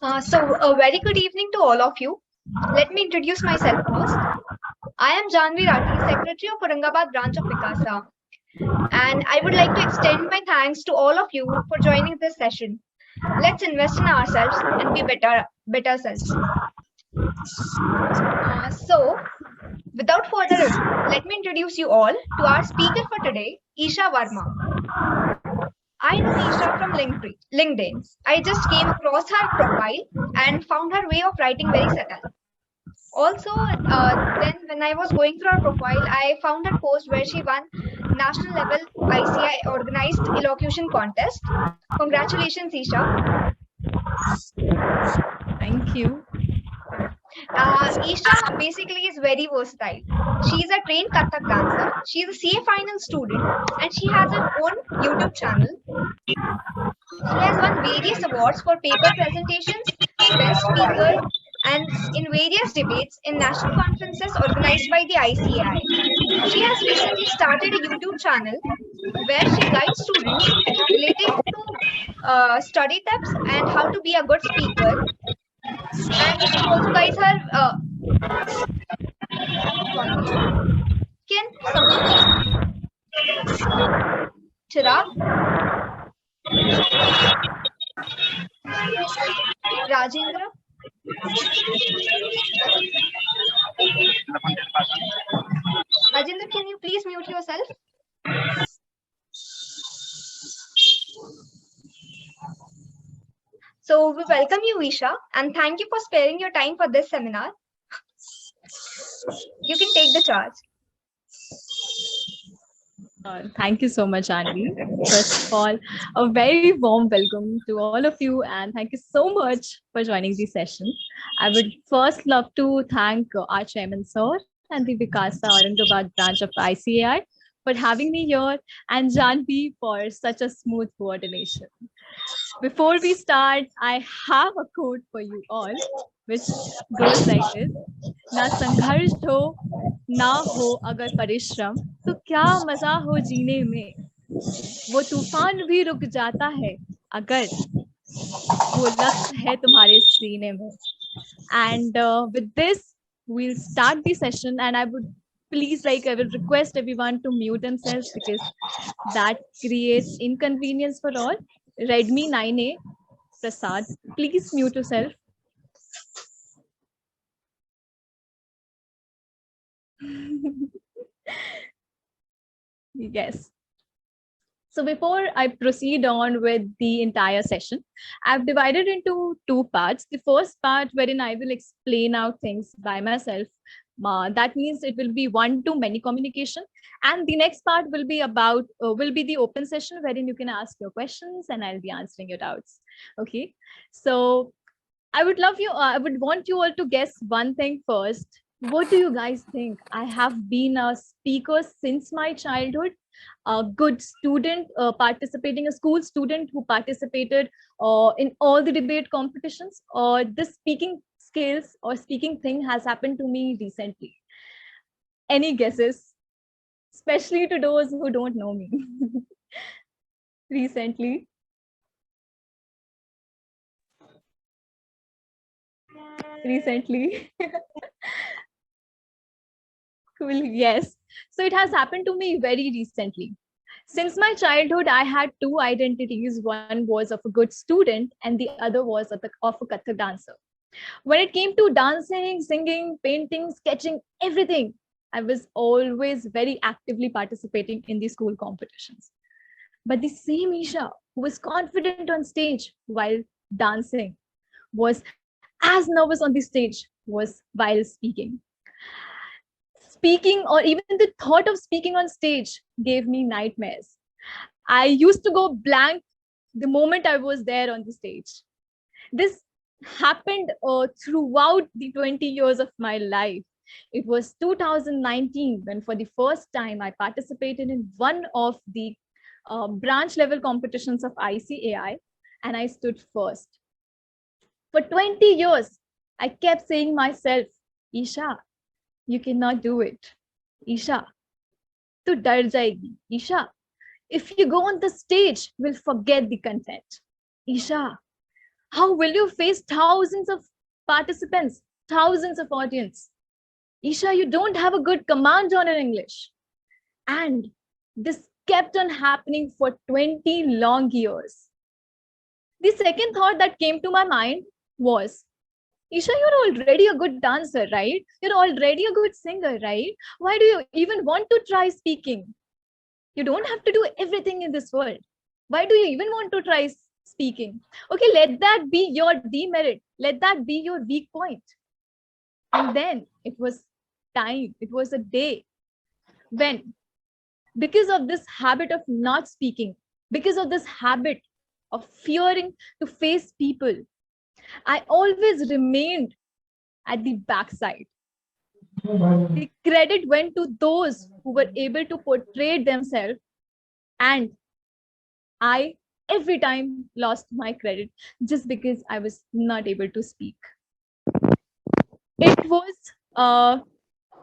A very good evening to all of you. Let me introduce myself first. I am Janvi Rathi, Secretary of Aurangabad branch of WICASA, and I would like to extend my thanks to all of you for joining this session. Let's invest in ourselves and be better selves. Without further ado, let me introduce you all to our speaker for today, Isha Verma. I know Isha from LinkedIn. I just came across her profile and found her way of writing very subtle. Also, then when I was going through her profile, I found her post where she won national level ICAI organized elocution contest. Congratulations, Isha. Thank you. Isha basically is very versatile. She is a trained Kathak dancer. She is a CA final student and she has her own YouTube channel. She has won various awards for paper presentations, best speaker, and in various debates in national conferences organized by the ICAI. She has recently started a YouTube channel where she guides students relating to study tips and how to be a good speaker. And she also guides her. Can someone please? Chirag? Rajendra? Rajendra, can you please mute yourself? So we welcome you, Isha, and thank you for sparing your time for this seminar. You can take the charge. Thank you so much, Andy. First of all, a very warm welcome to all of you, and thank you so much for joining the session. I would first love to thank our chairman, sir, and the WICASA Aurangabad branch of ICAI for having me here, and Janvi for such a smooth coordination. Before we start, I have a quote for you all, which goes like this: ना संघर्ष हो ना हो अगर परिश्रम तो क्या मजा हो जीने में, वो तूफान भी रुक जाता है अगर वो लक्ष्य है तुम्हारे सीने में. And with this we'll start the session, and I would request everyone to mute themselves because that creates inconvenience for all. Redmi 9A Prasad, please mute yourself. Yes. So before I proceed on with the entire session, I've divided into two parts. The first part wherein I will explain out things by myself. That means it will be one-to-many communication. And the next part will be the open session wherein you can ask your questions and I'll be answering your doubts. Okay. So I would want you all to guess one thing first. What do you guys think? I have been a speaker since my childhood, a good student, a school student who participated in all the debate competitions, or this speaking skills or speaking thing has happened to me recently. Any guesses? Especially to those who don't know me. Recently. Cool. Yes. So it has happened to me very recently. Since my childhood, I had two identities. One was of a good student and the other was of a Kathak dancer. When it came to dancing, singing, painting, sketching, everything, I was always very actively participating in the school competitions. But the same Isha who was confident on stage while dancing was as nervous on the stage was while speaking. Speaking, or even the thought of speaking on stage, gave me nightmares. I used to go blank the moment I was there on the stage. This happened throughout the 20 years of my life. It was 2019 when for the first time I participated in one of the branch level competitions of ICAI, and I stood first. For 20 years, I kept saying myself, Isha, you cannot do it. Isha, tu dar jayegi. Isha, if you go on the stage, we'll forget the content. Isha, How will you face thousands of participants, thousands of audience? Isha, you don't have a good command on in English. And this kept on happening for 20 long years. The second thought that came to my mind was, Isha, you're already a good dancer, right? You're already a good singer, right? Why do you even want to try speaking? You don't have to do everything in this world. Why do you even want to try speaking? Okay, let that be your demerit. Let that be your weak point. And then it was time, it was a day when, because of this habit of not speaking, because of this habit of fearing to face people, I always remained at the backside. The credit went to those who were able to portray themselves, and I every time lost my credit just because I was not able to speak.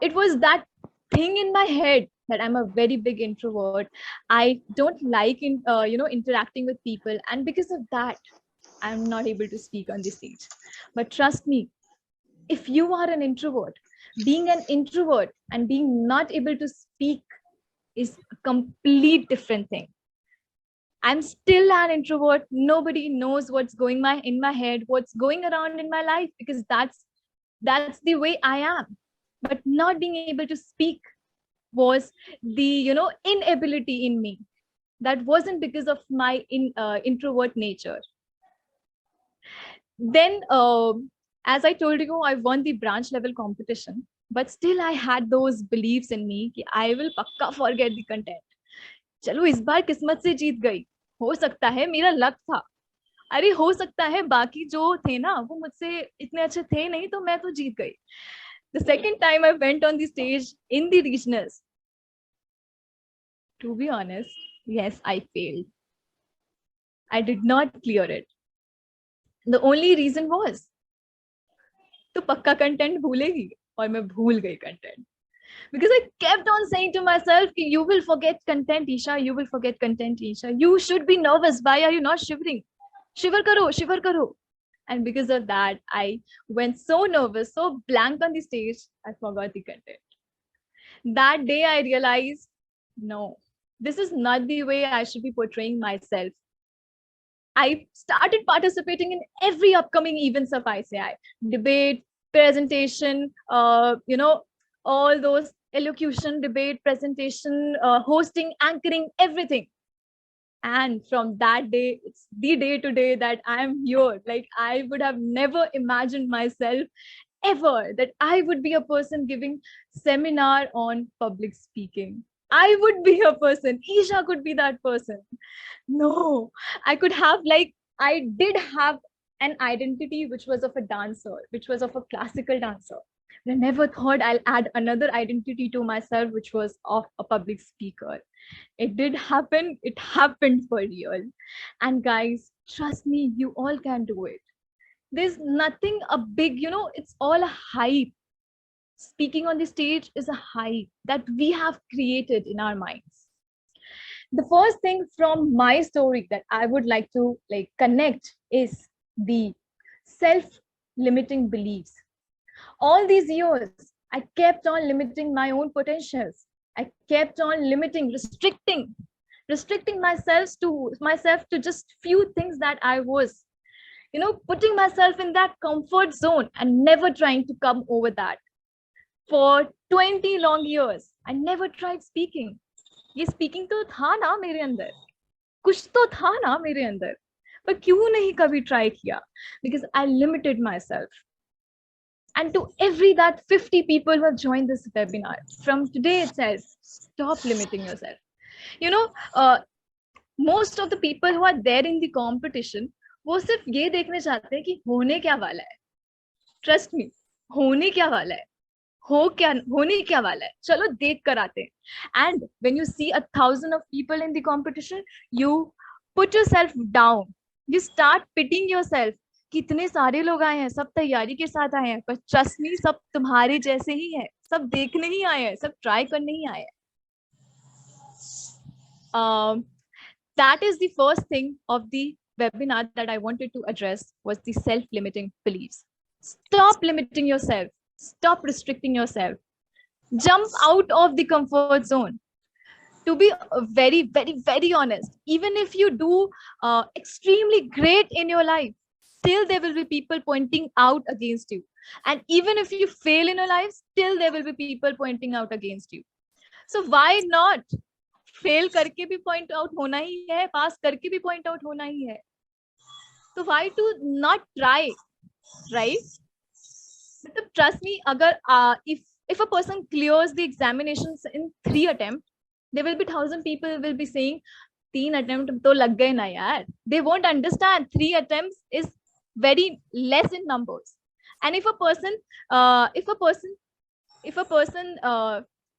It was that thing in my head that I'm a very big introvert. I don't like interacting with people, and because of that, I'm not able to speak on the stage. But trust me, if you are an introvert, being an introvert and being not able to speak is a complete different thing. I'm still an introvert. Nobody knows what's going in my head, what's going around in my life, because that's the way I am. But not being able to speak was the inability in me. That wasn't because of my introvert nature. Then, as I told you, I won the branch level competition, but still I had those beliefs in me कि I will पक्का forget the content. चलो इस बार किस्मत से जीत गई, हो सकता है मेरा लक था, अरे हो सकता है बाकी जो थे ना वो मुझसे इतने अच्छे थे नहीं तो मैं तो जीत गई. The second time I went on the stage in the regionals, to be honest, yes, I failed. I did not clear it. The only reason was, तो पक्का कंटेंट भूलेगी, और मैं भूल गई content. Because I kept on saying to myself, you will forget content, Isha, you will forget content, Isha. You should be nervous. Why are you not shivering? Shiver karo, shiver karo. And because of that, I went so nervous, so blank on the stage, I forgot the content. That day I realized, no, this is not the way I should be portraying myself. I started participating in every upcoming events of ICAI, debate, presentation, all those elocution, debate, presentation, hosting, anchoring, everything. And from that day, it's the day to day that I'm here. Like, I would have never imagined myself ever that I would be a person giving seminar on public speaking. I would be a person. Isha could be that person. No, I could have, like, I did have an identity which was of a dancer, which was of a classical dancer. I never thought I'll add another identity to myself, which was of a public speaker. It did happen. It happened for real. And guys, trust me, you all can do it. There's nothing a big, it's all a hype. Speaking on the stage is a hype that we have created in our minds. The first thing from my story that I would like to connect is the self-limiting beliefs. All these years, I kept on limiting my own potentials. I kept on limiting, restricting myself to just few things that I was, putting myself in that comfort zone and never trying to come over that. For 20 long years, I never tried speaking. ये speaking तो था ना मेरे अंदर, कुछ तो था ना मेरे अंदर, पर क्यों नहीं कभी ट्राई किया? Because I limited myself. And to every that 50 people who have joined this webinar, from today itself, stop limiting yourself. Most of the people who are there in the competition, वो सिर्फ ये देखने चाहते हैं कि होने क्या वाला है. Trust me, होने क्या वाला है, होने क्या वाला है, चलो देख कर आते हैं. And when you see 1,000 of people in the competition, you put yourself down, you start pitying yourself. कितने सारे लोग आए हैं, सब तैयारी के साथ आए हैं, पर trust me, सब तुम्हारे जैसे ही हैं, सब देखने ही आए हैं, सब ट्राई करने ही आए हैं. That is the first thing of the webinar that I wanted to address was the self-limiting beliefs. Stop limiting yourself. Stop restricting yourself. Jump out of the comfort zone. To be very, very, very honest, even if you do extremely great in your life, still there will be people pointing out against you. And even if you fail in your life, still there will be people pointing out against you. So why not? Fail करके भी point out होना ही है, pass करके भी point out होना ही है. So why to not try, right? But trust me, अगर if a person clears the examinations in 3 attempts, there will be 1,000 people will be saying 3 attempts तो लग गए ना यार. They won't understand 3 attempts is very less in numbers. And if a person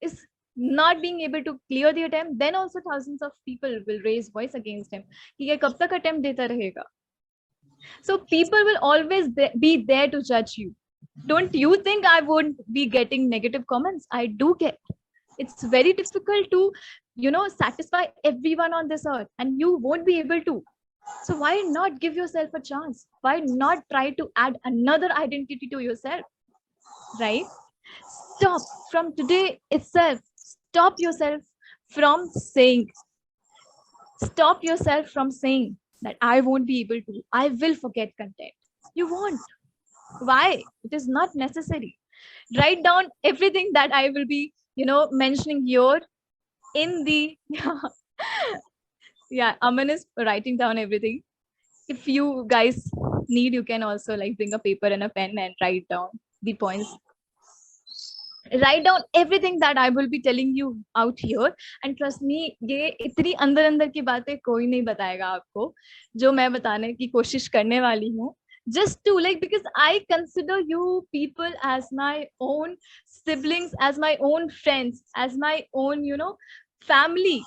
is not being able to clear the attempt, then also thousands of people will raise voice against him कि ये कब तक attempt देता रहेगा. So people will always be there to judge you. Don't you think I won't be getting negative comments? I do get. It's very difficult to, satisfy everyone on this earth, and you won't be able to. So why not give yourself a chance? Why not try to add another identity to yourself? Right? Stop from today itself. Stop yourself from saying that I won't be able to. I will forget content. You won't. Why? It is not necessary. Write down everything that I will be, mentioning here in the, yeah, Aman is writing down everything. If you guys need, you can also bring a paper and a pen and write down the points. Write down everything that I will be telling you out here, and trust me, ये इतनी अंदर की बातें कोई नहीं बताएगा आपको जो मैं बताने की कोशिश करने वाली हूँ. Just to because I consider you people as my own siblings, as my own friends, as my own, family,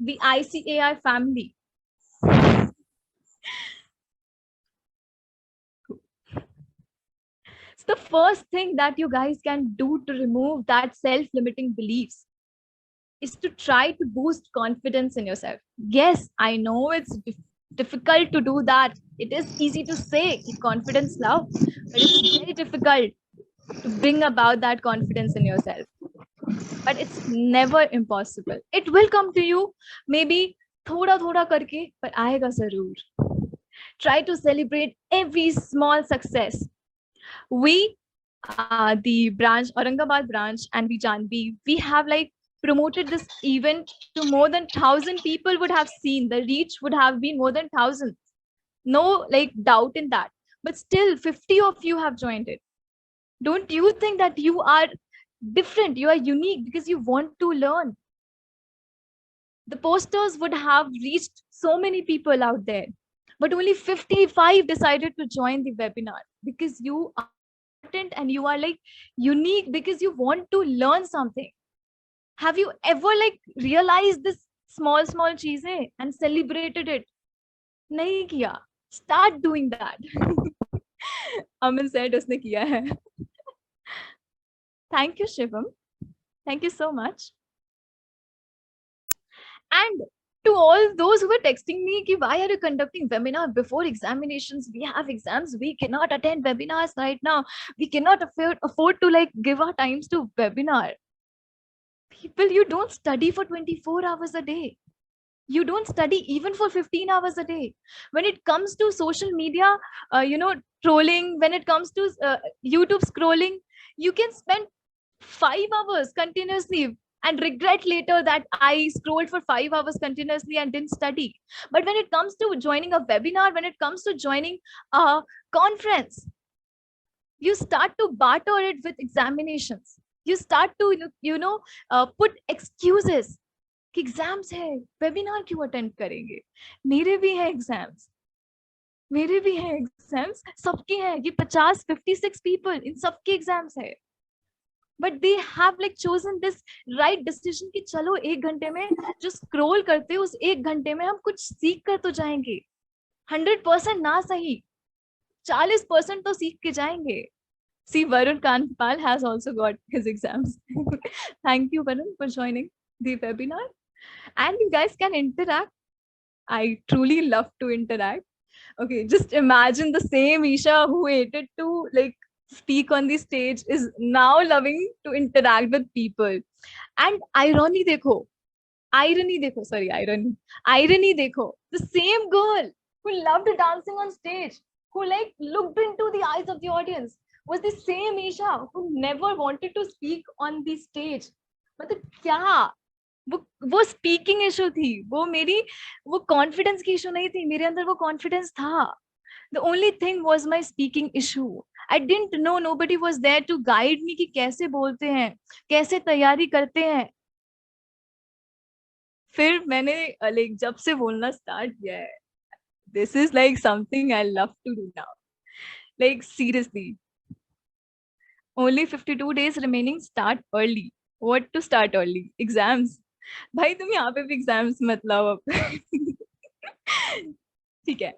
the ICAI family. So the first thing that you guys can do to remove that self-limiting beliefs is to try to boost confidence in yourself. Yes, I know it's difficult to do that. It is easy to say confidence love, but it's very difficult to bring about that confidence in yourself. But it's never impossible. It will come to you, maybe thoda karke, but aayega zarur. Try to celebrate every small success. We, the branch, Aurangabad branch, and we have promoted this event to more than 1,000 people would have seen. The reach would have been more than 1,000. No doubt in that. But still 50 of you have joined it. Don't you think that you are different? You are unique because you want to learn. The posters would have reached so many people out there, but only 55 decided to join the webinar because you are important and you are unique because you want to learn something. Have you ever realized this small cheezein and celebrated it? Nahi kiya. Start doing that. Aman said usne kiya hai. Thank you, Shivam. Thank you so much. And to all those who were texting me, why are you conducting webinar before examinations? We have exams. We cannot attend webinars right now. We cannot afford to give our times to webinar. People, you don't study for 24 hours a day. You don't study even for 15 hours a day. When it comes to social media, trolling, when it comes to YouTube scrolling, you can spend 5 hours continuously and regret later that I scrolled for 5 hours continuously and didn't study. But when it comes to joining a webinar, when it comes to joining a conference, you start to barter it with examinations. You start to, put excuses. Exams है, webinar क्यों attend करेंगे? मेरे भी है exams, सबके हैं. ये 56 people, इन सबके एग्जाम्स है. But they have chosen this right decision कि चलो 1 घंटे में जो स्क्रॉल करते हैं उस 1 घंटे में हम कुछ सीख कर तो जाएंगे. 100% ना सही, 40% तो सीख के जाएंगे. See, Varun Kanpal has also got his exams. Thank you, Varun, for joining the webinar. And you guys can interact. I truly love to interact. Okay, just imagine the same Isha who hated to like speak on the stage is now loving to interact with people. And irony dekho, the same girl who loved dancing on stage, who like looked into the eyes of the audience, was the same Isha who never wanted to speak on the stage. मतलब क्या वो speaking issue थी, वो मेरी वो confidence की issue नहीं थी, मेरे अंदर वो कॉन्फिडेंस था. The only thing was my speaking issue. I didn't know, nobody was there to guide me कि कैसे बोलते हैं, कैसे तैयारी करते हैं. फिर मैंने like जब से बोलना स्टार्ट किया है, this is like something I love to do now. Like seriously, only 52 days remaining. Start early. What to start early? Exams. भाई तुम यहाँ पे भी एग्जाम्स मत लाओ अब. ठीक है.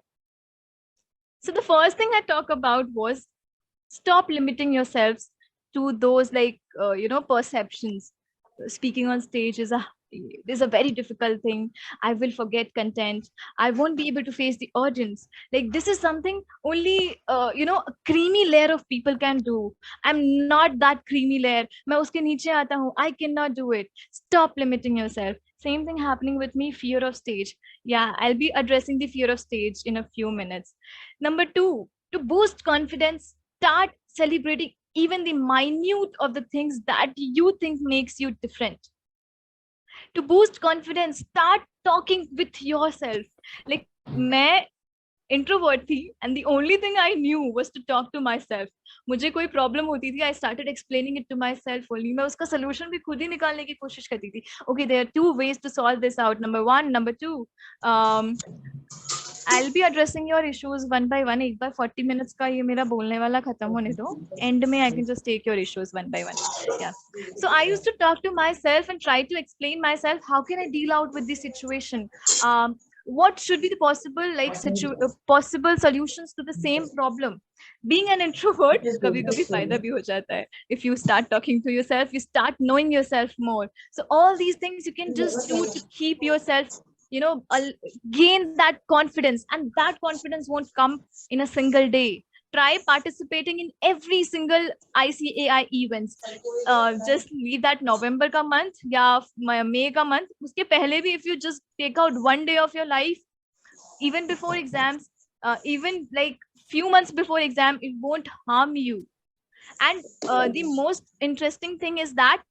So the first thing I talk about was stop limiting yourselves to those like perceptions. Speaking on stage is a very difficult thing. I will forget content. I won't be able to face the audience. Like this is something only a creamy layer of people can do. I'm not that creamy layer. मैं उसके नीचे आता हूँ. I cannot do it. Stop limiting yourself. Same thing happening with me, fear of stage. Yeah, I'll be addressing the fear of stage in a few minutes. Number 2, to boost confidence, start celebrating even the minute of the things that you think makes you different. To boost confidence, start talking with yourself. Like मैं introvert थी and the only thing I knew was to talk to myself. मुझे कोई problem होती थी, I started explaining it to myself only. मैं उसका solution भी खुद ही निकालने की कोशिश करती थी. Okay, there are 2 ways to solve this out. Number 1, number 2. I'll be addressing your issues one by one. एक बार 40 minutes का ये मेरा बोलने वाला खत्म होने दो. End में I can just take your issues one by one. Yeah. So I used to talk to myself and try to explain myself how can I deal out with this situation. What should be the possible solutions to the same problem. Being an introvert, कभी कभी फायदा भी हो जाता है. If you start talking to yourself, you start knowing yourself more. So all these things you can just do to keep yourself gain that confidence, and that confidence won't come in a single day. Try participating in every single ICAI events. Just leave that November ka month ya May ka month, uske pehle bhi if you just take out one day of your life, even before exams, even like few months before exam, it won't harm you. And the most interesting thing is that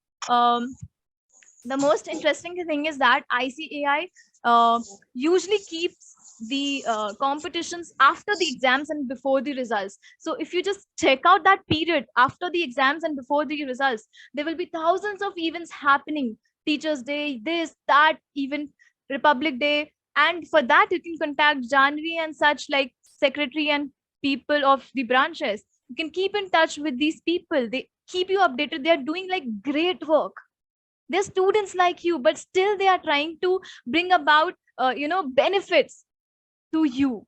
ICAI usually keeps the competitions after the exams and before the results. So if you just check out that period after the exams and before the results, there will be thousands of events happening. Teachers Day, this, that, even Republic Day. And for that, you can contact Janvi and such like secretary and people of the branches. You can keep in touch with these people. They keep you updated. They are doing like great work. They're students like you, but still they are trying to bring about benefits to you.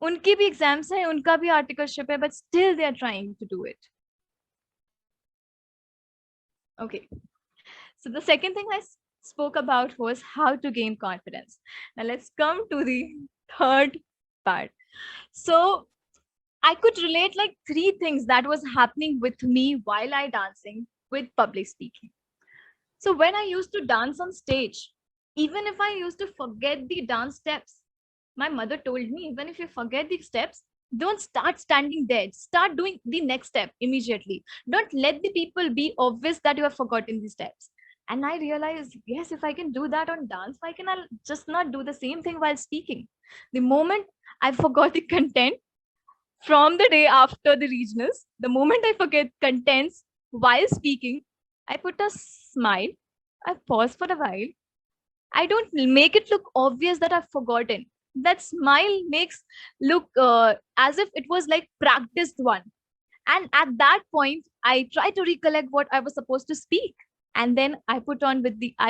Unki bhi exams hai, unka bhi articleship hai, but still they are trying to do it. Okay. So the second thing I spoke about was how to gain confidence. Now let's come to the third part. So I could relate like 3 things that was happening with me while I dancing with public speaking. So when I used to dance on stage, even if I used to forget the dance steps, my mother told me, even if you forget the steps, don't start standing there. Start doing the next step immediately. Don't let the people be obvious that you have forgotten the steps. And I realized, yes, if I can do that on dance, why can I just not do the same thing while speaking? The moment I forgot the content from the day after the regionals, the moment I forget contents while speaking, I put a smile, I pause for a while. I don't make it look obvious that I've forgotten. That smile makes look as if it was like practiced one. And at that point, I try to recollect what I was supposed to speak. And then I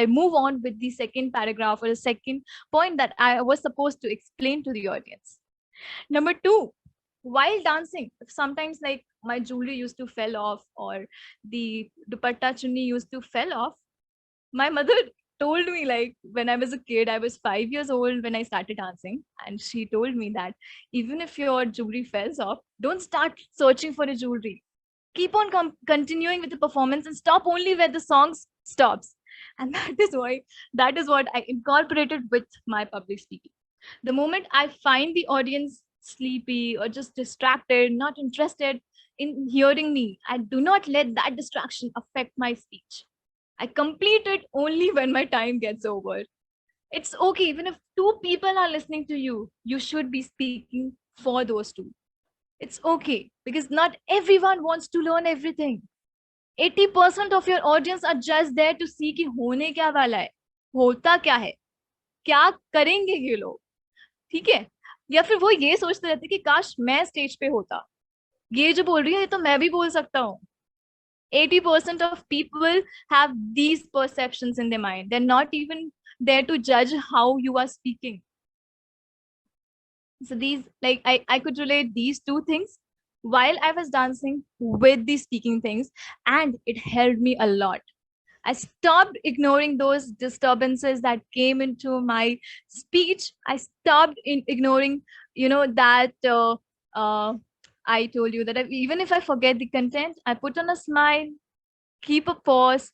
move on with the second paragraph or the second point that I was supposed to explain to the audience. Number 2, while dancing, sometimes like my jewelry used to fell off or the dupatta chunni used to fell off, my mother told me, like, when I was a kid, I was 5 years old when I started dancing, and she told me that even if your jewelry falls off, don't start searching for a jewelry. Keep on continuing with the performance and stop only where the song stops. And that is what I incorporated with my public speaking. The moment I find the audience sleepy or just distracted, not interested in hearing me, I do not let that distraction affect my speech. I complete it only when my time gets over. It's okay, even if two people are listening to you, you should be speaking for those two. It's okay because not everyone wants to learn everything. 80% of your audience are just there to see कि होने क्या वाला है, होता क्या है, क्या करेंगे ये लोग, ठीक है? या फिर वो ये सोचते रहते कि काश मैं स्टेज पे होता, ये जो बोल रही है ये तो मैं भी बोल सकता हूँ. 80% of people have these perceptions in their mind. They're not even there to judge how you are speaking. So these, like, I could relate these two things while I was dancing with these speaking things, and it helped me a lot. I stopped ignoring those disturbances that came into my speech. I stopped ignoring, that I told you that even if I forget the content, I put on a smile, keep a pause,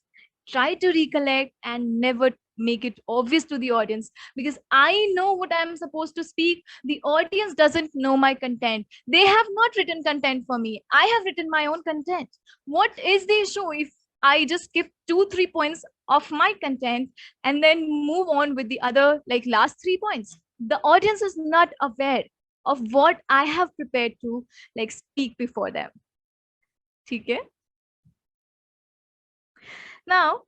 try to recollect, and never make it obvious to the audience, because I know what I'm supposed to speak. The audience doesn't know my content. They have not written content for me. I have written my own content. What is the issue if I just skip 2-3 points of my content and then move on with the other, like, last 3 points? The audience is not aware of what I have prepared to, like, speak before them. Okay? Now,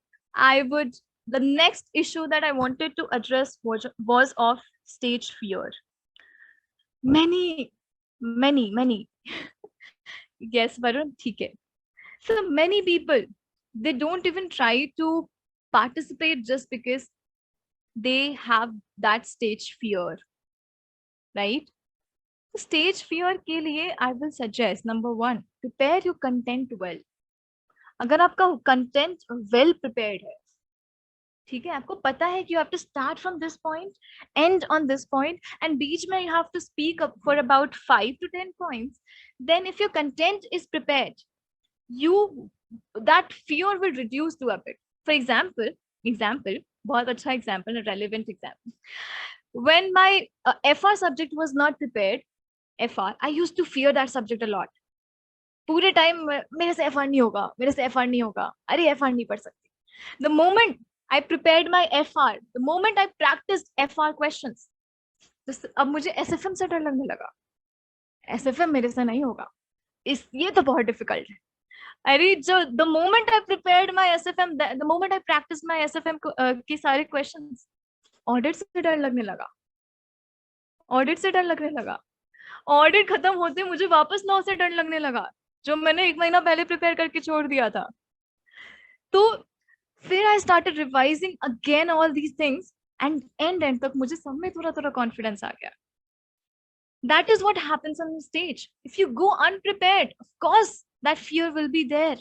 the next issue that I wanted to address was of stage fear. Many. Yes, Varun, okay. So many people, they don't even try to participate just because they have that stage fear, right? Stage fear के लिए I will suggest, number 1, prepare your content well. अगर आपका content well prepared है, ठीक है, आपको पता है कि you have to start from this point, end on this point, and बीच में you have to speak up for about 5 to 10 points, then if your content is prepared, that fear will reduce to a bit. For example, बहुत अच्छा example, a relevant example. When my FR subject was not prepared, I used to fear that subject a lot. पूरे time मेरे से FR नहीं होगा, मेरे से FR नहीं होगा, अरे FR नहीं पढ़ सकती. The moment I prepared my FR, the moment I practiced FR questions, अब मुझे SFM से डर लगने लगा. SFM मेरे से नहीं होगा, ये तो बहुत डिफिकल्ट है. अरे जो the moment I prepared my SFM, the moment I practiced my SFM की सारे questions, ऑडिट से डर लगने लगा. ऑडिट खत्म होते मुझे वापस 9 से डर लगने लगा, जो मैंने 1 महीना पहले प्रिपेयर करके छोड़ दिया था. तो फिर I started revising again all these things, and end तक मुझे सब में थोड़ा confidence आ गया. That is what happens on the stage. If you go unprepared, of course that fear will be there.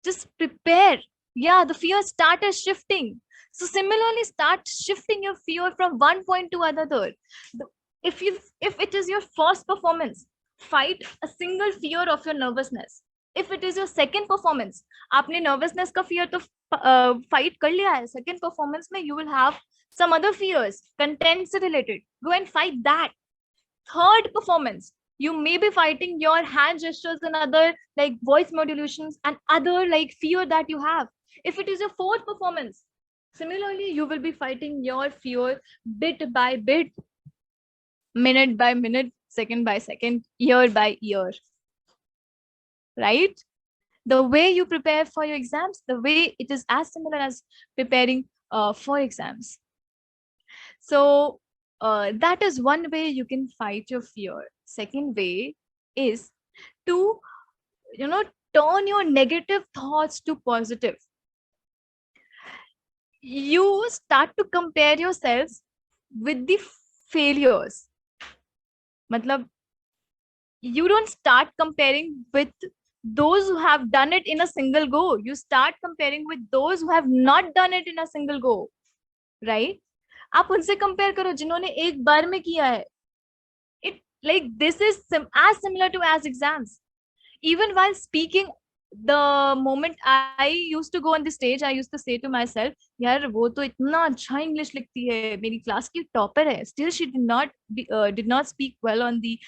Just prepare. Yeah, the fear started shifting. So similarly, start shifting your fear from one point to another. If it is your first performance, fight a single fear of your nervousness. If it is your second performance, आपने nervousness का fear तो fight कर लिया है. Second performance में you will have some other fears, content से related. Go and fight that. Third performance, you may be fighting your hand gestures and other, like, voice modulations and other, like, fear that you have. If it is your fourth performance, similarly, you will be fighting your fear bit by bit, minute by minute, second by second, year by year. Right? The way you prepare for your exams, the way it is as similar as preparing for exams. So that is one way you can fight your fear. Second way is to, turn your negative thoughts to positive. You start to compare yourselves with the failures. Matlab, you don't start comparing with those who have done it in a single go. You start comparing with those who have not done it in a single go, right? आप उनसे compare करो जिन्होंने एक बार में किया है. It like this is as similar to as exams. Even while speaking, the moment I used to go on the stage, I used to say to myself, यार वो तो इतना अच्छा इंग्लिश लिखती है, मेरी क्लास की टॉपर है. Still she did not speak well on the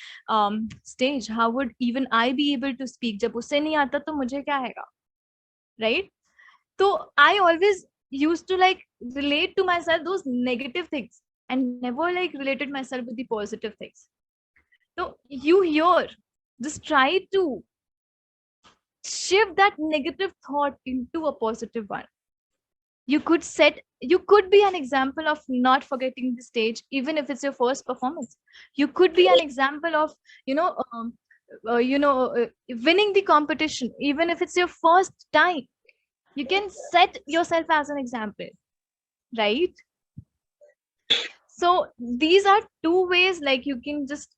stage. How would even I be able to speak? जब उसे नहीं आता तो मुझे क्या आएगा, right? So I always used to like relate to myself those negative things and never like related myself with the positive things. So you here just try to shift that negative thought into a positive one. You could be an example of not forgetting the stage, even if it's your first performance. You could be an example of, winning the competition, even if it's your first time. You can set yourself as an example, right? So these are two ways like you can just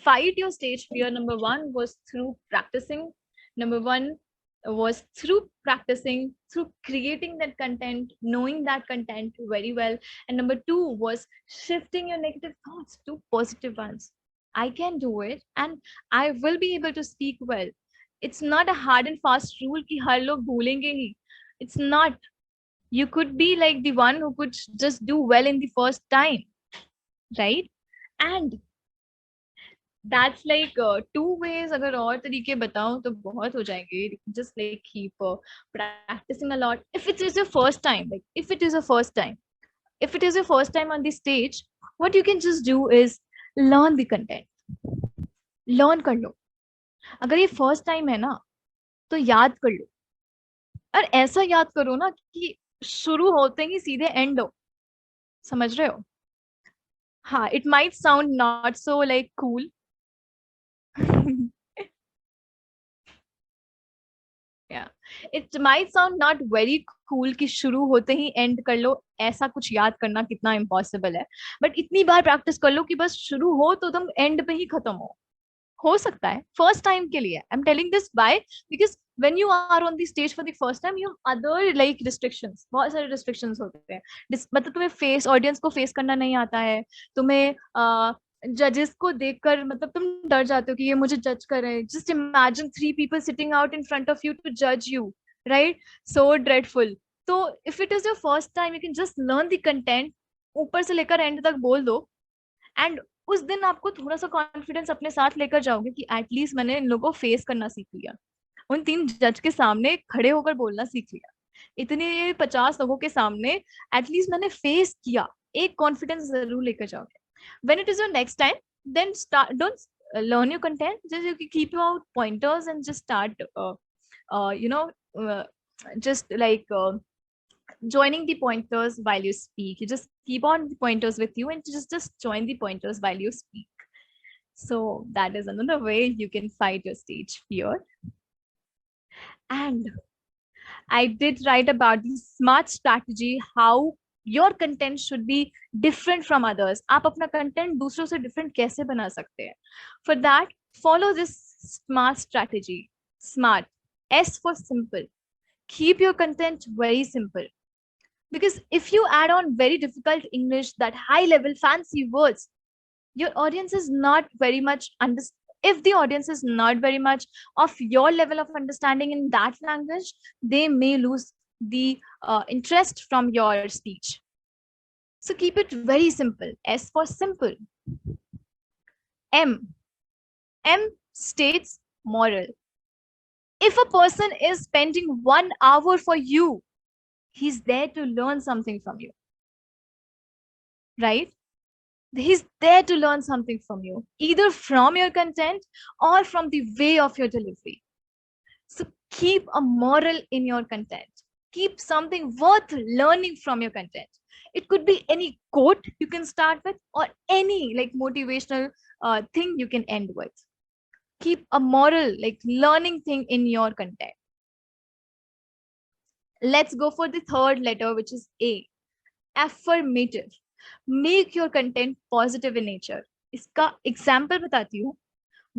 fight your stage fear. Number one was through practicing. Number one was through practicing, through creating that content, knowing that content very well. And number two was shifting your negative thoughts to positive ones. I can do it and I will be able to speak well. It's not a hard and fast rule कि हर लोग भूलेंगे ही. It's not. You could be like the one who could just do well in the first time, right? And that's like two ways. अगर और तरीके बताऊं तो बहुत हो जाएंगे. Just like keep practicing a lot. If it is your first time, if it is your first time on the stage, what you can just do is learn the content. Learn कर लो. अगर ये first time है ना, तो याद कर लो. और ऐसा याद करो ना कि शुरू होते ही सीधे end हो. समझ रहे हो? हाँ, it might sound not so like cool. Yeah, it might sound not very cool कि शुरू होते ही end कर लो. ऐसा कुछ याद करना कितना impossible है. But इतनी बार practice कर लो कि बस शुरू हो तो तुम end पे ही खत्म हो सकता है first time के लिए. I'm telling this why because when you are on the stage for the first time you have other like restrictions. बहुत सारे restrictions होते हैं. मतलब तुम्हें face audience को face करना नहीं आता है. तुम्हें जजेस को देखकर मतलब तुम डर जाते हो कि ये मुझे जज कर रहे हैं. Just imagine 3 people sitting out in front of you to judge you, right? So dreadful. So if it is your first time you can just learn the content, ऊपर से लेकर end तक बोल दो and उस दिन आपको थोड़ा सा कॉन्फिडेंस अपने साथ लेकर जाओगे कि एटलीस्ट मैंने इन लोगों को फेस करना सीख लिया. उन 3 जज के सामने खड़े होकर बोलना सीख लिया. इतने 50 लोगों के सामने एटलीस्ट मैंने फेस किया. एक कॉन्फिडेंस जरूर लेकर जाओगे. When it is your next time, then don't learn your content. Just you keep your pointers and just start, just like joining the pointers while you speak. You just keep on the pointers with you and just join the pointers while you speak. So that is another way you can fight your stage fear. And I did write about the SMART strategy, how your content should be different from others. आप अपना content दूसरों से different कैसे बना सकते हैं? For that, follow this SMART strategy. SMART. S for simple. Keep your content very simple. Because if you add on very difficult English, that high level fancy words, your audience is not very much if the audience is not very much of your level of understanding in that language, they may lose the interest from your speech. So keep it very simple. S for simple. M states moral. If a person is spending 1 hour for you, he's there to learn something from you, right? He's there to learn something from you, either from your content or from the way of your delivery. So keep a moral in your content. Keep something worth learning from your content. It could be any quote you can start with or any like motivational thing you can end with. Keep a moral, like learning thing in your content. Let's go for the third letter, which is A. Affirmative. Make your content positive in nature. इसका example बताती हूँ.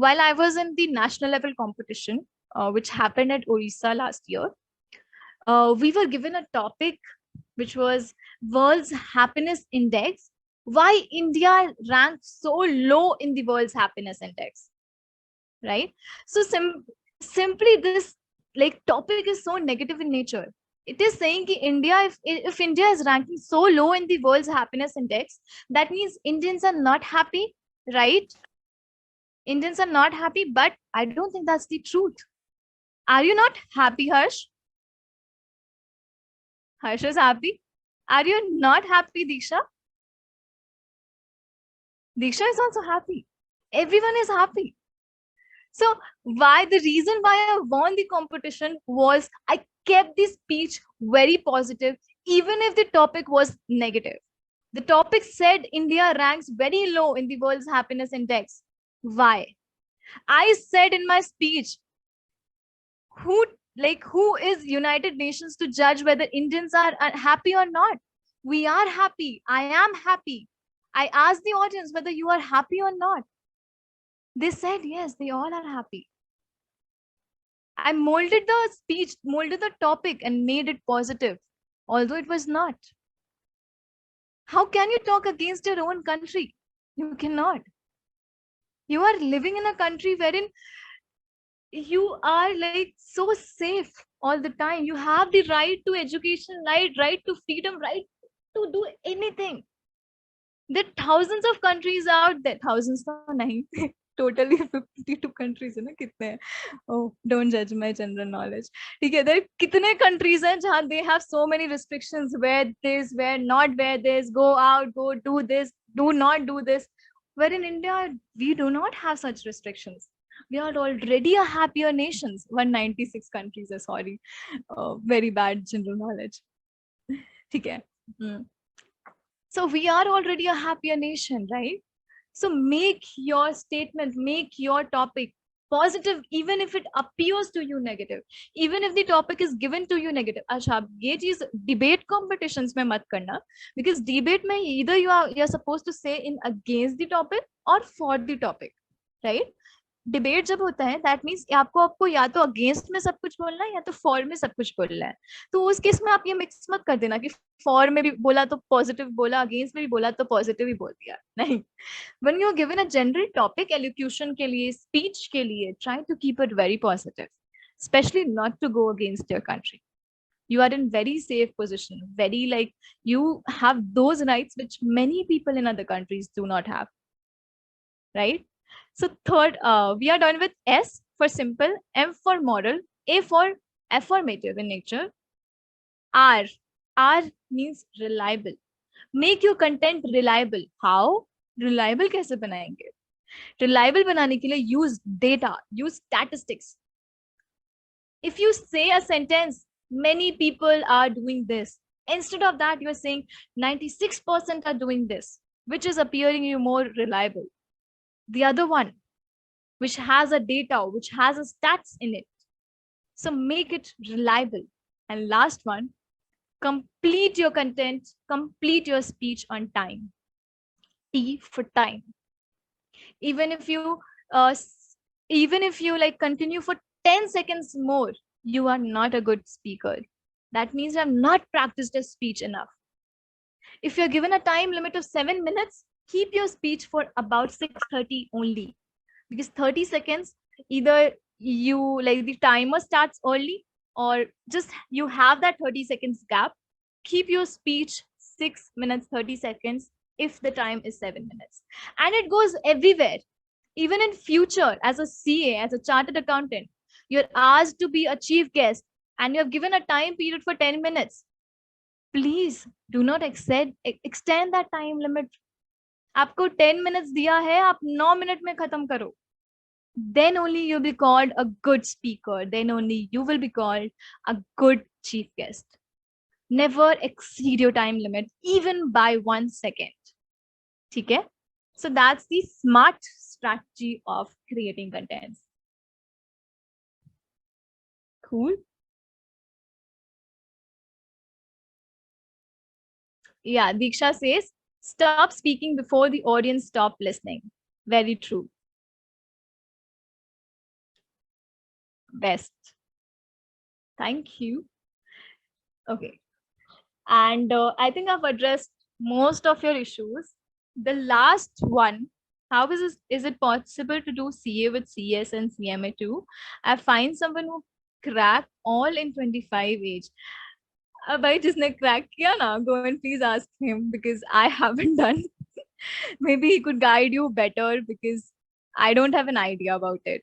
While I was in the national level competition, which happened at Orissa last year, we were given a topic which was World's Happiness Index. Why India ranks so low in the World's Happiness Index, right? So simply this like topic is so negative in nature. It is saying that India, if India is ranking so low in the World's Happiness Index, that means Indians are not happy, right? Indians are not happy, but I don't think that's the truth. Are you not happy, Harsh? Harsh is happy. Are you not happy, Disha? Disha is also happy. Everyone is happy. So why the reason why I won the competition was I kept the speech very positive, even if the topic was negative. The topic said India ranks very low in the World's Happiness Index. Why? I said in my speech, who is United Nations to judge whether Indians are happy or not? We are happy. I am happy. I asked the audience whether you are happy or not. They said yes, they all are happy. I molded the speech, molded the topic, and made it positive, although it was not. How can you talk against your own country? You cannot. You are living in a country wherein you are like so safe all the time. You have the right to education, right to freedom, right to do anything. There are thousands of countries out there. Thousands to nahi. Totally 52 countries है ना कितने हैं? Oh, don't judge my general knowledge. ठीक है, there कितने countries हैं जहाँ they have so many restrictions, wear this, wear not wear this, go out, go do this, do not do this. Where in India, we do not have such restrictions. We are already a happier nation. 196 countries, sorry. Very bad general knowledge. ठीक है. So we are already a happier nation, right? So make your statement, make your topic positive, even if it appears to you negative, even if the topic is given to you negative. अच्छा, ये चीज debate competitions में मत करना, because debate में either you're supposed to say in against the topic or for the topic, right? Debate जब होता है दैट मीन्स आपको या तो अगेंस्ट में सब कुछ बोलना है या तो फॉर में सब कुछ बोलना है. तो उस केस में आप ये मिक्स मत कर देना कि फॉर में भी बोला तो पॉजिटिव बोला, अगेंस्ट में भी बोला तो पॉजिटिव ही बोल दिया. नहीं. When you are given a general topic elocution के लिए, स्पीच के लिए, try to keep it very positive, specially not to go against your country. You are in very safe position, very like you have those rights which many people in other countries do not have, right? So third, we are done with S for simple, M for moral, A for affirmative in nature, R means reliable. Make your content reliable. How? Reliable कैसे बनाएंगे? Reliable बनाने के लिए use data, use statistics. If you say a sentence, many people are doing this, instead of that you are saying 96% are doing this, which is appearing you more reliable. The other one, which has a data, which has a stats in it. So make it reliable. And last one, complete your content, complete your speech on time. T for time. Even if you like continue for 10 seconds more, you are not a good speaker. That means you have not practiced a speech enough. If you're given a time limit of 7 minutes, keep your speech for about 6:30 only. Because 30 seconds, either you like the timer starts early or just you have that 30 seconds gap. Keep your speech 6 minutes 30 seconds if the time is 7 minutes. And it goes everywhere. Even in future, as a CA, as a chartered accountant, you're asked to be a chief guest and you're given a time period for 10 minutes. Please do not extend that time limit. आपको 10 minutes दिया है, आप 9 minutes में खत्म करो. Then only you'll be called a good speaker. Then only you will be called a good chief guest. Never exceed your time limit, even by 1 second. Okay? So that's the smart strategy of creating contents. Cool. Yeah, Diksha says, stop speaking before the audience stop listening. Very true. Best. Thank you. Okay. And I think I've addressed most of your issues. The last one, how is it possible to do CA with CS and CMA too? I find someone who cracked all in 25 age. भाई जिसने crack किया ना, go and please ask him because I haven't done. Maybe he could guide you better because I don't have an idea about it.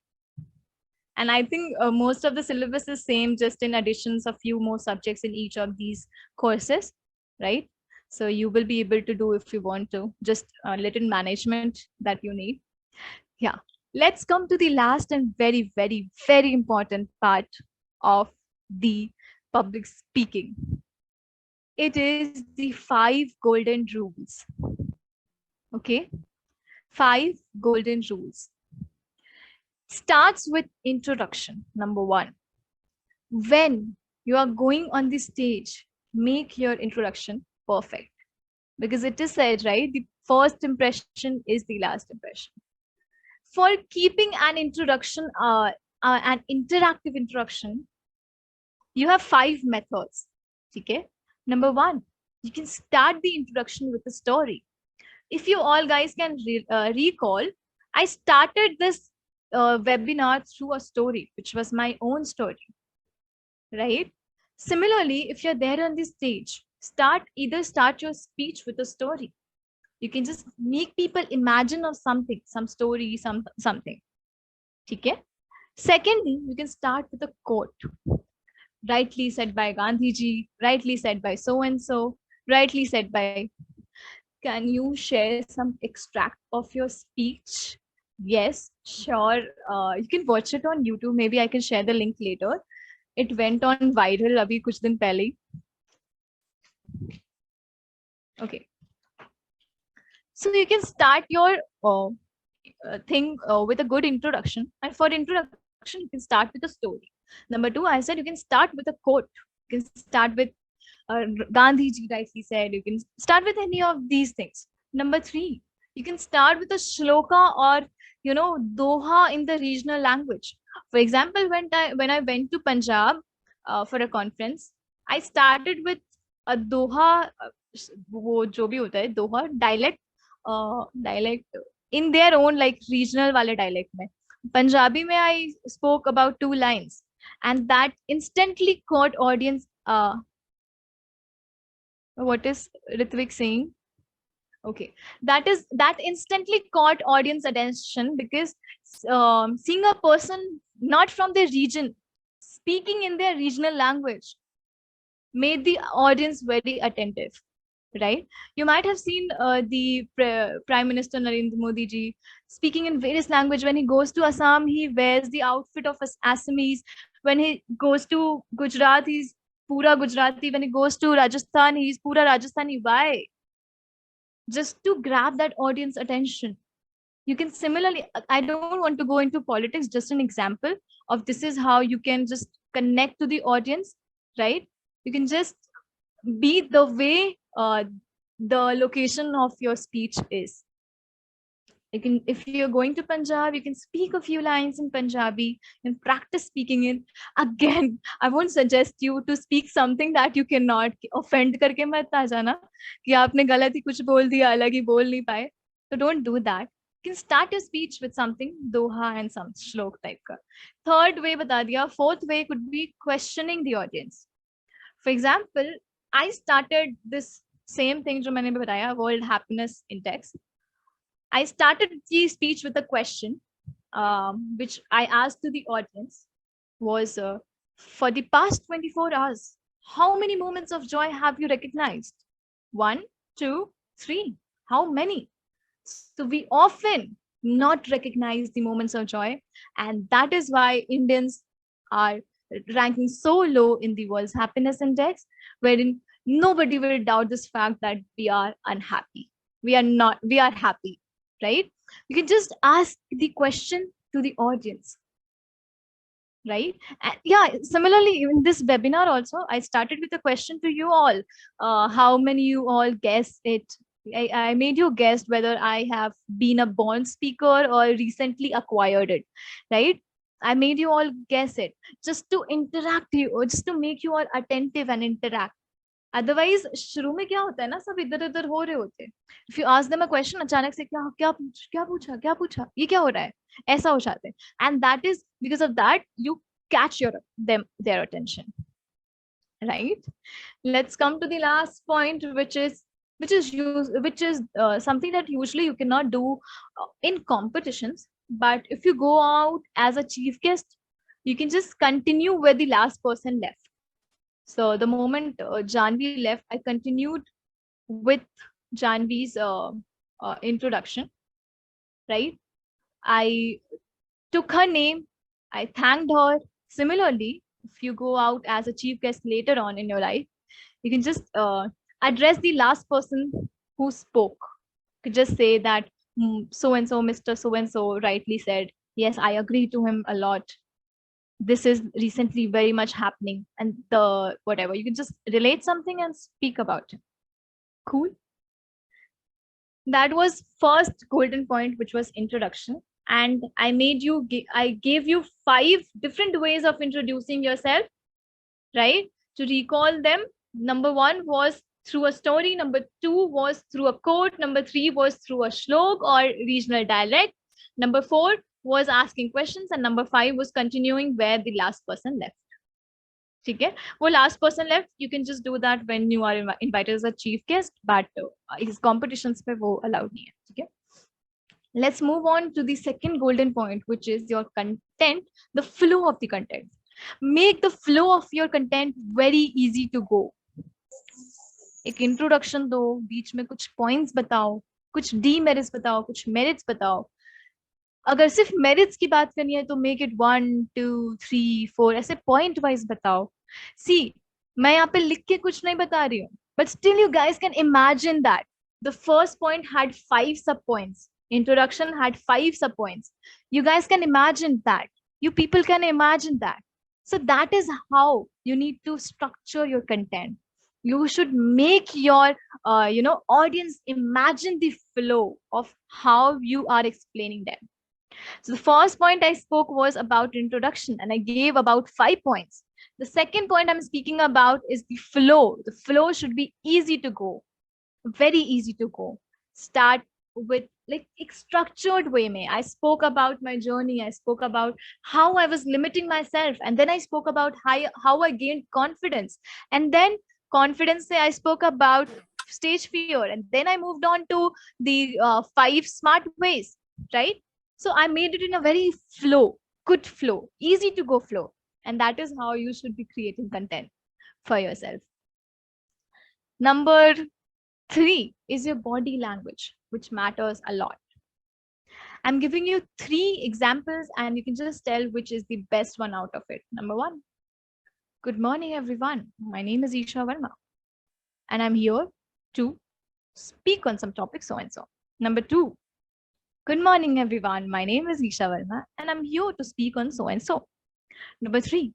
And I think most of the syllabus is same, just in additions a few more subjects in each of these courses, right? So you will be able to do if you want to, just a little management that you need. Yeah. Let's come to the last and very, very, very important part of the public speaking. It is the 5 golden rules. Okay. 5 golden rules. Starts with introduction. Number 1. When you are going on the stage, make your introduction perfect. Because it is said, right? The first impression is the last impression. For keeping an introduction, an interactive introduction, you have 5 methods. Okay? Number 1, you can start the introduction with a story. If you all guys can recall, I started this webinar through a story, which was my own story, right? Similarly, if you're there on the stage, either start your speech with a story. You can just make people imagine of something, some story, something. Okay? Secondly, you can start with a quote. Rightly said by Gandhiji, rightly said by so-and-so, rightly said by... Can you share some extract of your speech? Yes, sure. You can watch it on YouTube. Maybe I can share the link later. It went on viral abhi kuch din pehle. Okay. So you can start your thing with a good introduction. And for introduction, you can start with a story. Number 2, I said you can start with a quote. You can start with Gandhiji rightly said. You can start with any of these things. Number 3, you can start with a shloka or doha in the regional language. For example, when I went to Punjab for a conference, I started with a doha, वो जो भी होता है doha dialect in their own like regional वाले dialect में. Punjabi में I spoke about 2 lines, and that instantly caught audience. What is Ritvik saying? Okay, that instantly caught audience attention because seeing a person not from their region speaking in their regional language made the audience very attentive, right? You might have seen the Prime Minister Narendra Modi ji speaking in various language. When he goes to Assam, he wears the outfit of Assamese. When he goes to Gujarat, he's pura Gujarati. When he goes to Rajasthan, he's pura Rajasthani. Why? Just to grab that audience attention. You can similarly, I don't want to go into politics, just an example of this is how you can just connect to the audience, right? You can just be the way the location of your speech is. You can, if you're going to Punjab, you can speak a few lines in Punjabi and practice speaking it. Again, I won't suggest you to speak something that you cannot. Offend करके मत आ जाना कि आपने गलत ही कुछ बोल दिया, अलग ही बोल नहीं पाए. So don't do that. You can start your speech with something doha and some shlok type ka. Third way bata diya. Fourth way could be questioning the audience. For example, I started this same thing जो मैंने बताया, World Happiness Index. I started the speech with a question, which I asked to the audience was, for the past 24 hours, how many moments of joy have you recognized? 1, 2, 3. How many? So we often not recognize the moments of joy. And that is why Indians are ranking so low in the World's Happiness Index, wherein nobody will doubt this fact that we are unhappy. We are happy. Right? You can just ask the question to the audience, right? And yeah, similarly, in this webinar also, I started with a question to you all. How many you all guess it? I made you guess whether I have been a born speaker or recently acquired it, right? I made you all guess it just to interact you, or just to make you all attentive and interact. Otherwise, शुरू में क्या होता है ना, सब इधर उधर हो रहे होते हैं. If you ask them a question, अचानक से क्या पूछा, ये क्या हो रहा है, ऐसा हो जाते हैं. And that is because of that you catch their attention, right? Let's come to the last point, which is something that usually you cannot do in competitions. But if you go out as a chief guest, you can just continue where the last person left. So the moment Janvi left, I continued with Janvi's introduction, right? I took her name, I thanked her. Similarly, if you go out as a chief guest later on in your life, you can just address the last person who spoke. You could just say that so and so, Mr. So and so rightly said, yes, I agree to him a lot. This is recently very much happening, and the whatever, you can just relate something and speak about it. Cool. That was first golden point, which was introduction. And I gave you 5 different ways of introducing yourself, right? To recall them, number 1 was through a story, number 2 was through a quote, number 3 was through a shlok or regional dialect, number 4 was asking questions, and number 5 was continuing where the last person left. Okay, well, last person left, you can just do that when you are invited as a chief guest, but his competitions pe wo allowed nahi hai. Okay, let's move on to the second golden point, which is your content, the flow of the content. Make the flow of your content very easy to go. एक introduction दो, बीच में कुछ points बताओ, कुछ demerits बताओ, कुछ merits बताओ. अगर सिर्फ मेरिट्स की बात करनी है तो मेक इट 1 2 3 4 ऐसे पॉइंट वाइज बताओ. सी, मैं यहाँ पे लिख के कुछ नहीं बता रही हूँ, but still you guys can imagine that the first point had 5 sub points, introduction had 5 sub points. You guys can imagine that, you people can imagine that. So that is how you need to structure your content. You should make your audience imagine the flow of how you are explaining them. So the first point I spoke was about introduction, and I gave about 5 points. The second point I'm speaking about is the flow. The flow should be easy to go, very easy to go. Start with like a structured way. I spoke about my journey. I spoke about how I was limiting myself, and then I spoke about how I gained confidence, and then confidence say I spoke about stage fear, and then I moved on to the 5 smart ways, right? So I made it in a very good flow, easy to go flow. And that is how you should be creating content for yourself. Number 3 is your body language, which matters a lot. I'm giving you 3 examples and you can just tell which is the best one out of it. Number 1, good morning, everyone. My name is Isha Verma, and I'm here to speak on some topic so-and-so. Number 2, good morning, everyone. My name is Isha Verma, and I'm here to speak on so-and-so. Number 3,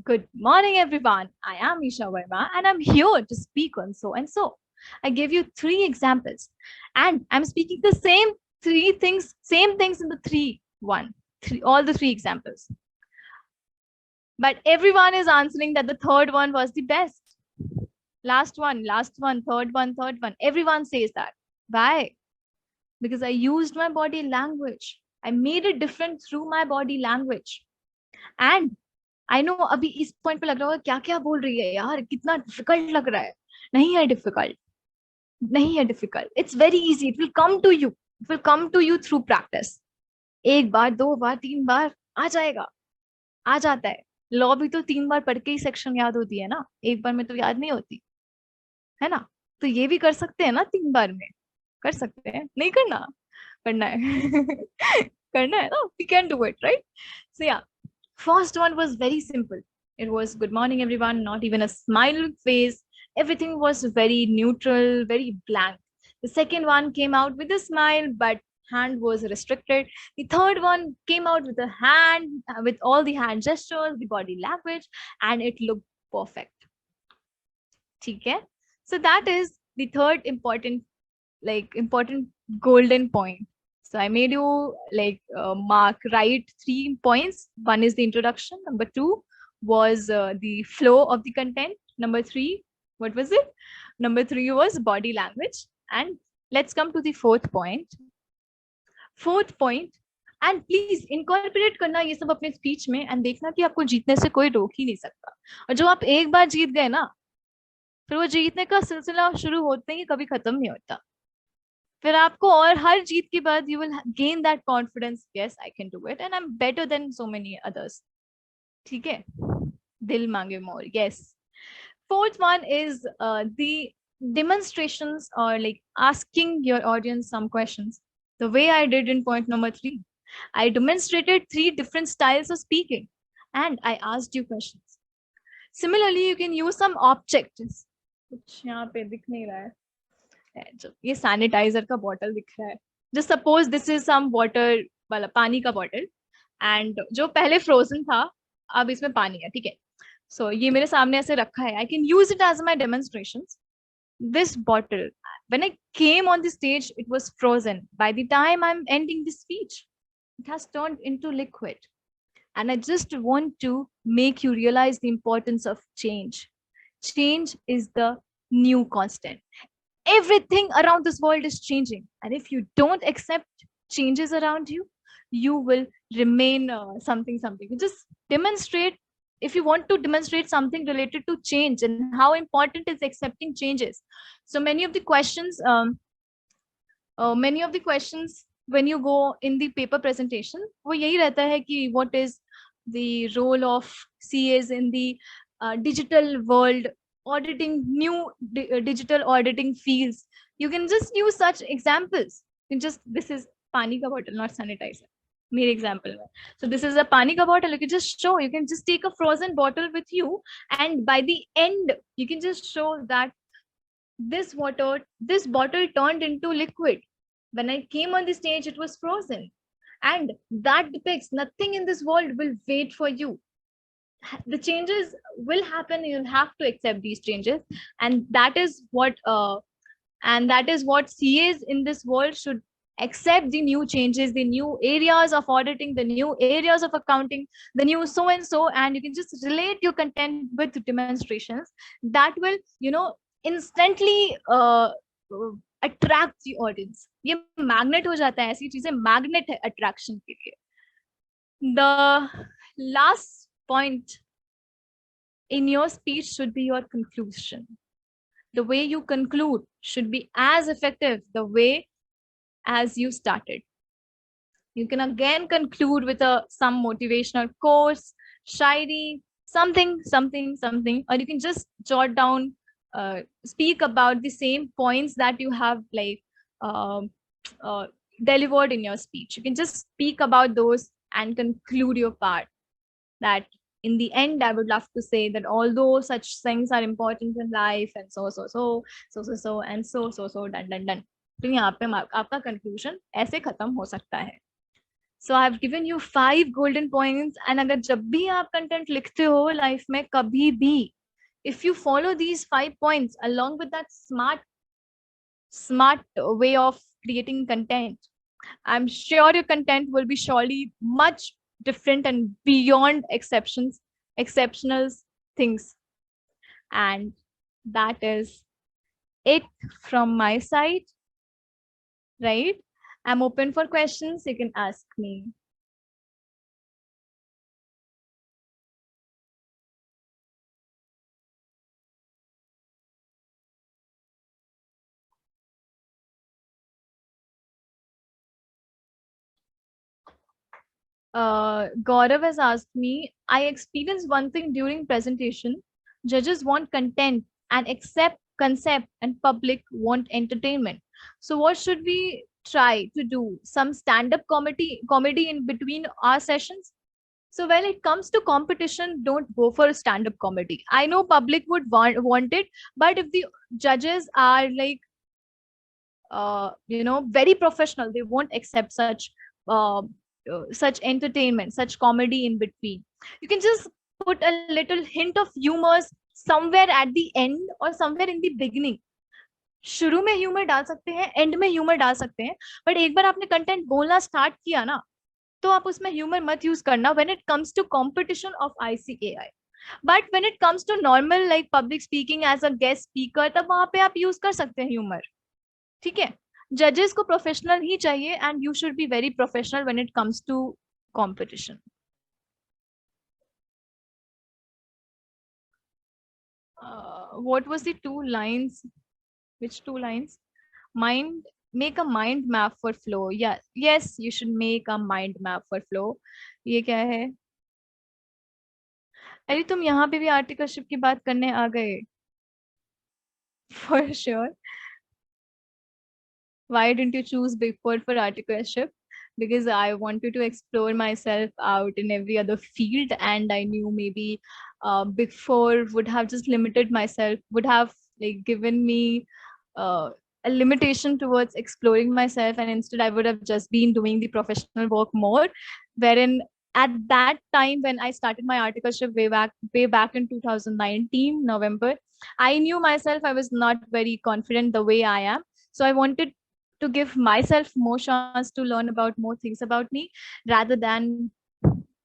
good morning, everyone. I am Isha Verma, and I'm here to speak on so-and-so. I gave you 3 examples, and I'm speaking the same things in the all the 3 examples. But everyone is answering that the third one was the best. Last one, third one. Everyone says that. Why? Because I used my body language. I made it different through my body language. And I know अभी इस point पे लग रहा होगा क्या बोल रही है यार, कितना difficult लग रहा है. नहीं है difficult. It's very easy. It will come to you. It will come to you through practice. 1 बार, 2 बार, 3 बार आ जाएगा. आ जाता है. लॉ भी तो 3 बार पढ़ के ही सेक्शन याद होती है ना, 1 बार में तो याद नहीं होती है ना. तो ये भी कर सकते हैं ना, 3 बार में कर सकते हैं. नहीं करना है करना है ना. We can do it, right? So yeah, first one was very simple. It was good morning, everyone. Not even a smile face. Everything was very neutral, very blank. The second one came out with a smile, but hand was restricted. The third one came out with a hand, with all the hand gestures, the body language, and it looked perfect. Okay? So that is the third important golden point. So I made you like mark, write 3 points. One is the introduction. Number 2 was the flow of the content. Number 3, what was it? Number 3 was body language. And let's come to the fourth point. Fourth point, and please incorporate करना ये सब अपने speech में and देखना कि आपको जीतने से कोई रोक ही नहीं सकता. और जो आप एक बार जीत गए ना, फिर वो जीतने का सिलसिला शुरू होते ही कभी खत्म नहीं होता. फिर आपको और हर जीत के बाद you will gain that confidence. Yes, I can do it and I'm better than so many others. ठीक है? दिल मांगे more. Yes. Fourth one is the demonstrations or like asking your audience some questions. The way I did in point number 3, I demonstrated 3 different styles of speaking and I asked you questions. Similarly, you can use some objects. कुछ यहाँ पे दिख नहीं रहा है. ये sanitiser का bottle दिख रहा है. Just suppose this is some water वाला पानी का बॉटल and जो पहले frozen था अब इसमें पानी है. ठीक है. So ये मेरे सामने ऐसे रखा है. I can use it as my demonstrations. This bottle, when I came on the stage, it was frozen. By the time I'm ending the speech, it has turned into liquid. And I just want to make you realize the importance of change. Change is the new constant. Everything around this world is changing. And if you don't accept changes around you, you will remain something. You just demonstrate. If you want to demonstrate something related to change and how important is accepting changes. So many of the questions when you go in the paper presentation, वो यही रहता है कि what is the role of CAs in the digital world, auditing new digital auditing fields. You can just use such examples. You can just, this is pani ka bottle, not sanitizer. मेरे example में. So this is a pani ka bottle. You can just show, you can just take a frozen bottle with you and by the end, you can just show that this bottle turned into liquid. When I came on the stage, it was frozen. And that depicts nothing in this world will wait for you. The changes will happen. You'll have to accept these changes. And that is what CAs in this world should accept, the new changes, the new areas of auditing, the new areas of accounting, the new so and so, and you can just relate your content with demonstrations that will, instantly attract the audience. ये magnet हो जाता है, ऐसी चीजें magnet है attraction के लिए. The last point in your speech should be your conclusion. The way you conclude should be as effective the way as you started. You can again conclude with some motivational course, shairi, something, or you can just jot down, speak about the same points that you have delivered in your speech. You can just speak about those and conclude your part. That in the end, I would love to say that although such things are important in life and so, and so, done. तो यहाँ पे आपका conclusion ऐसे खत्म हो सकता है. So I have given you 5 golden points, and अगर जब भी आप content लिखते हो life में कभी भी, if you follow these 5 points along with that smart way of creating content, I'm sure your content will be surely much different and beyond exceptional things. And that is it from my side. Right? I'm open for questions. You can ask me. Gaurav has asked me, I experienced one thing during presentation. Judges want content and accept concept and public want entertainment. So what should we try to do? Some stand-up comedy in between our sessions? So when it comes to competition, don't go for a stand-up comedy. I know public would want it, but if the judges are like, very professional, they won't accept such entertainment, such comedy in between. You can just put a little hint of humors somewhere at the end or somewhere in the beginning. शुरू में humour डाल सकते हैं, and में humour डाल सकते हैं, but एक बार आपने कंटेंट बोलना स्टार्ट किया ना, तो आप उसमें ह्यूमर मत यूज करना when it comes to competition of ICAI. But when it comes to normal like public speaking as a guest speaker, तब वहां पे आप यूज कर सकते हैं ह्यूमर. ठीक है. जजेस को प्रोफेशनल ही चाहिए, and you should be very professional when it comes to competition. What was the two lines? Which two lines? Mind, make a mind map for flow. Yeah, yes, you should make a mind map for flow. ये क्या है? अरे तुम यहाँ पे भी articleship की बात करने आ गए. For sure. Why didn't you choose Big Four for articleship? Because I wanted to explore myself out in every other field, and I knew maybe Big Four would have just limited myself, would have like given me a limitation towards exploring myself, and instead I would have just been doing the professional work more. Wherein at that time when I started my articleship way back in 2019 November, I knew myself I was not very confident the way I am. So I wanted to give myself more chance to learn about more things about me rather than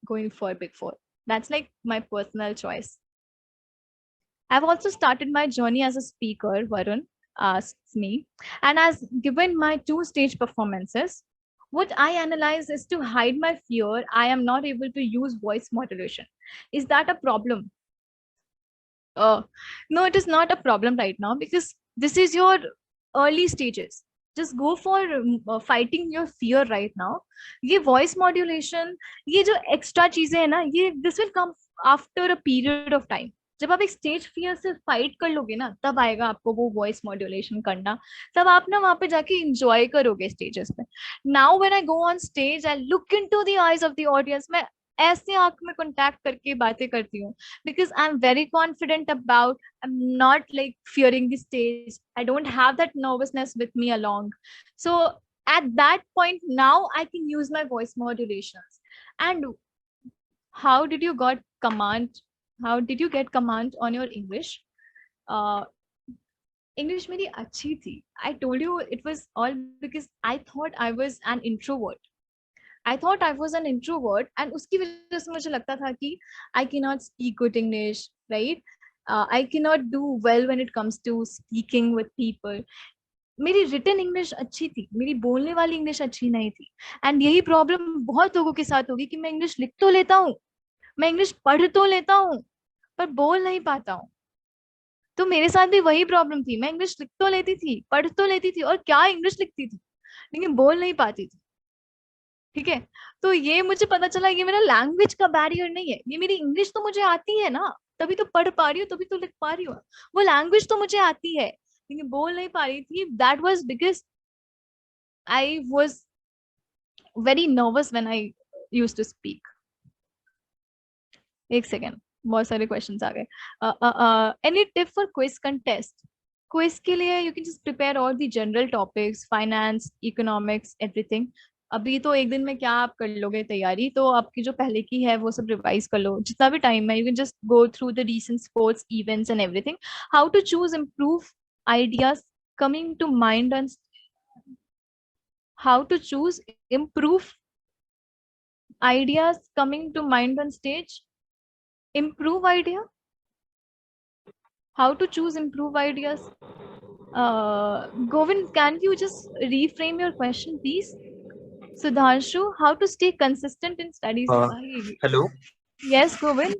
going for Big Four. That's like my personal choice. I've also started my journey as a speaker, Varun asks me, and has given my 2 stage performances. What I analyze is to hide my fear, I am not able to use voice modulation. Is that a problem? No, it is not a problem right now because this is your early stages. Just go for fighting your fear right now. ये voice modulation, ये जो extra चीजें है ना, ये this will come after a period of time. जब आप एक स्टेज फियर से फाइट कर लोगे ना, तब आएगा आपको वो वॉइस मॉड्यूलेशन करना. तब आप ना वहां पे जाके इंजॉय करोगे स्टेजेस पे. Now when I go on stage, I look into the eyes of the audience. मैं ऐसे आंख में कांटेक्ट करके बातें करती हूँ because I'm very confident about, I'm not like fearing the stage. I don't have that nervousness with me along. So at that point now I can use my voice modulations. And how did you got command? How did you get command on your English? English मेरी अच्छी थी. I told you it was all because I thought I was an introvert. I thought I was an introvert, and उसकी वजह से मुझे लगता था कि I cannot speak good English, right? I cannot do well when it comes to speaking with people. मेरी written English अच्छी थी, मेरी बोलने वाली English अच्छी नहीं थी. And यही problem बहुत लोगों के साथ होगी कि मैं English लिख तो लेता हूँ, मैं English पढ़ तो लेता हूँ, पर बोल नहीं पाता हूँ. तो मेरे साथ भी वही प्रॉब्लम थी. मैं इंग्लिश लिख तो लेती थी, पढ़ तो लेती थी, और क्या इंग्लिश लिखती थी, लेकिन बोल नहीं पाती थी. ठीक है. तो ये मुझे पता चला ये मेरा लैंग्वेज का बैरियर नहीं है, ये मेरी इंग्लिश तो मुझे आती है ना, तभी तो पढ़ पा रही हूँ, तभी तो लिख पा रही हूँ. वो लैंग्वेज तो मुझे आती है, लेकिन बोल नहीं पा रही थी. That was because I was very nervous when I used to speak. एक सेकेंड, बहुत सारे क्वेश्चंस आ गए. Any tip for quiz contest? Quiz के लिए you can just prepare all the general topics, finance, economics, everything. अभी तो एक दिन में क्या आप कर लोगे तैयारी, तो आपकी जो पहले की है वो सब रिवाइज कर लो जितना भी टाइम है. You can just go through the recent sports events and everything. How to choose improve ideas coming to mind and how to choose improve ideas coming to mind on stage. Improve idea, how to choose improve ideas. Govind, can you just reframe your question please? Sudhanshu, how to stay consistent in studies? Hello. Yes, Govind.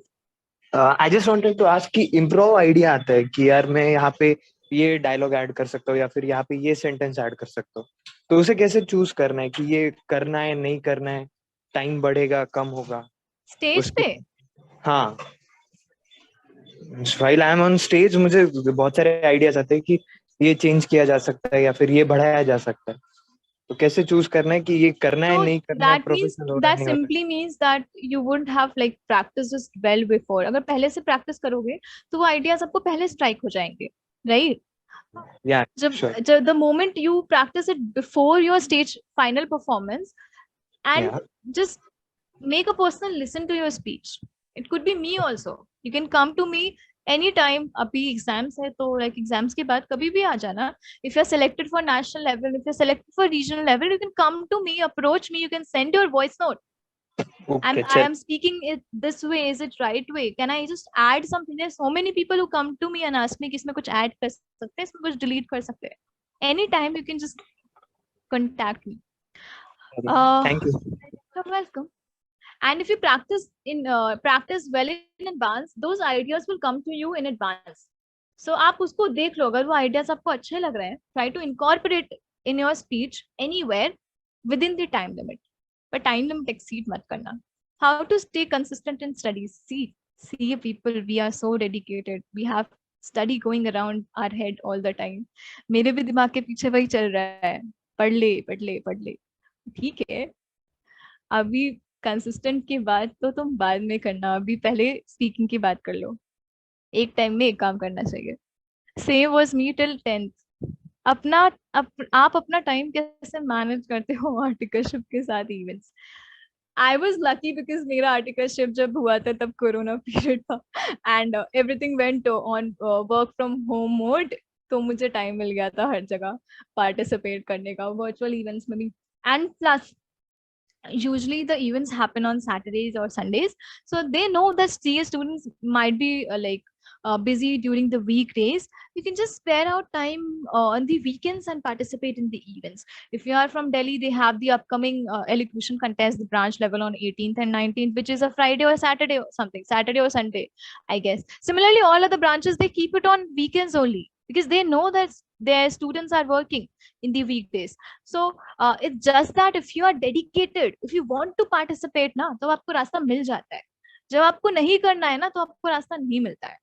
I just wanted to ask कि improv idea आता है कि यार मैं यहाँ पे ये dialogue add कर सकता हूँ या फिर यहाँ पे ये सेंटेंस ऐड कर सकता हूँ, तो उसे कैसे चूज करना है कि ये करना है नहीं करना है, टाइम बढ़ेगा कम होगा स्टेज पे? हाँ, while I am on stage मुझे बहुत सारे आइडियाज आते हैं कि ये चेंज किया जा सकता है या फिर ये बढ़ाया जा सकता है. तो कैसे चूज करना है कि ये करना है नहीं करना है, प्रोफेशनल हो रहा है that नहीं हो रहा है. simply means that you wouldn't have like practiced this well before. अगर पहले से प्रैक्टिस करोगे तो वो आइडियाज आपको पहले स्ट्राइक हो जाएंगे, राइट? Yeah, जब sure. the moment you practice it before your stage final performance and Yeah. just make a person listen to your speech. It could be me also. You can come to me any time. अभी exams है तो like exams के बाद कभी भी आ जाना. If you are selected for national level, if you are selected for regional level, you can come to me, approach me, you can send your voice note. Okay I चल. am speaking it this way. Is it right way? Can I just add something? There's so many people who come to me and ask me कि इसमें कुछ add कर सकते हैं, इसमें कुछ delete कर सकते हैं. Anytime you can just contact me. Thank you. You're welcome. And if you practice well in advance, those ideas will come to you in advance. So आप उसको देख लो, अगर वो ideas आपको अच्छे लग रहे हैं, try to incorporate in your speech anywhere within the time limit. But time limit exceed मत करना. How to stay consistent in studies? See people, we are so dedicated. We have study going around our head all the time. मेरे भी दिमाग के पीछे वही चल रहा है, पढ़ ले. ठीक है, अभी कंसिस्टेंट की बात तो तुम बाद में करना, अभी पहले स्पीकिंग की बात कर लो. एक टाइम में एक काम करना चाहिए. Same was me till 10th. आप अपना टाइम कैसे मैनेज करते हो आर्टिकलशिप के साथ events? I was lucky because मेरा आर्टिकलशिप जब हुआ था तब कोरोना पीरियड था and everything went on work from home mode. तो मुझे टाइम मिल गया था हर जगह पार्टिसिपेट करने का, वर्चुअल इवेंट्स में भी. And plus usually the events happen on Saturdays or Sundays, so they know that CA students might be busy during the weekdays. You can just spare out time on the weekends and participate in the events. If you are from Delhi, they have the upcoming elocution contest, the branch level on 18th and 19th, which is a Friday or Saturday or something, Saturday or Sunday, I guess. Similarly, all other branches, they keep it on weekends only because they know that their students are working in the weekdays. So it's just that if you are dedicated, if you want to participate ना, तो आपको रास्ता मिल जाता है. जब आपको नहीं करना है ना, तो आपको रास्ता नहीं मिलता है.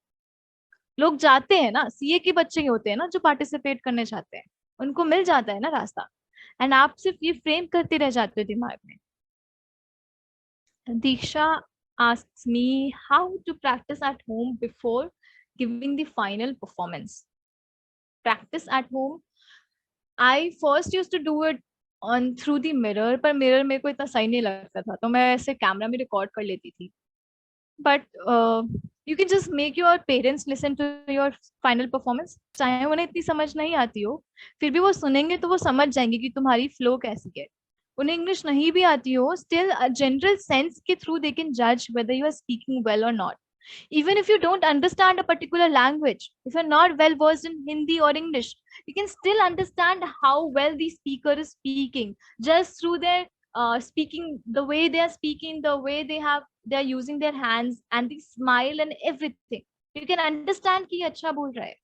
लोग जाते हैं ना, सीए के बच्चे होते हैं ना जो पार्टिसिपेट करने चाहते हैं, उनको मिल जाता है ना रास्ता. एंड आप सिर्फ ये फ्रेम करते रह जाते हो दिमाग में. दीक्षा asks me how to practice at home before giving the final performance. Practice at home, I first used to do it on through the mirror, पर मिरर मेरे को इतना सही नहीं लगता था, तो मैं ऐसे कैमरा में रिकॉर्ड कर लेती थी. But you can just make your parents listen to your final performance. चाहे उन्हें इतनी समझ नहीं आती हो, फिर भी वो सुनेंगे तो वो समझ जाएंगे कि तुम्हारी फ्लो कैसी है. उन्हें इंग्लिश नहीं भी आती हो, स्टिल जनरल सेंस के थ्रू दे कैन जज whether you are speaking well और not. Even if you don't understand a particular language, if you're not well versed in Hindi or English, you can still understand how well the speaker is speaking just through their speaking, the way they are speaking, the way they are using their hands and the smile and everything. You can understand कि अच्छा बोल रहा है.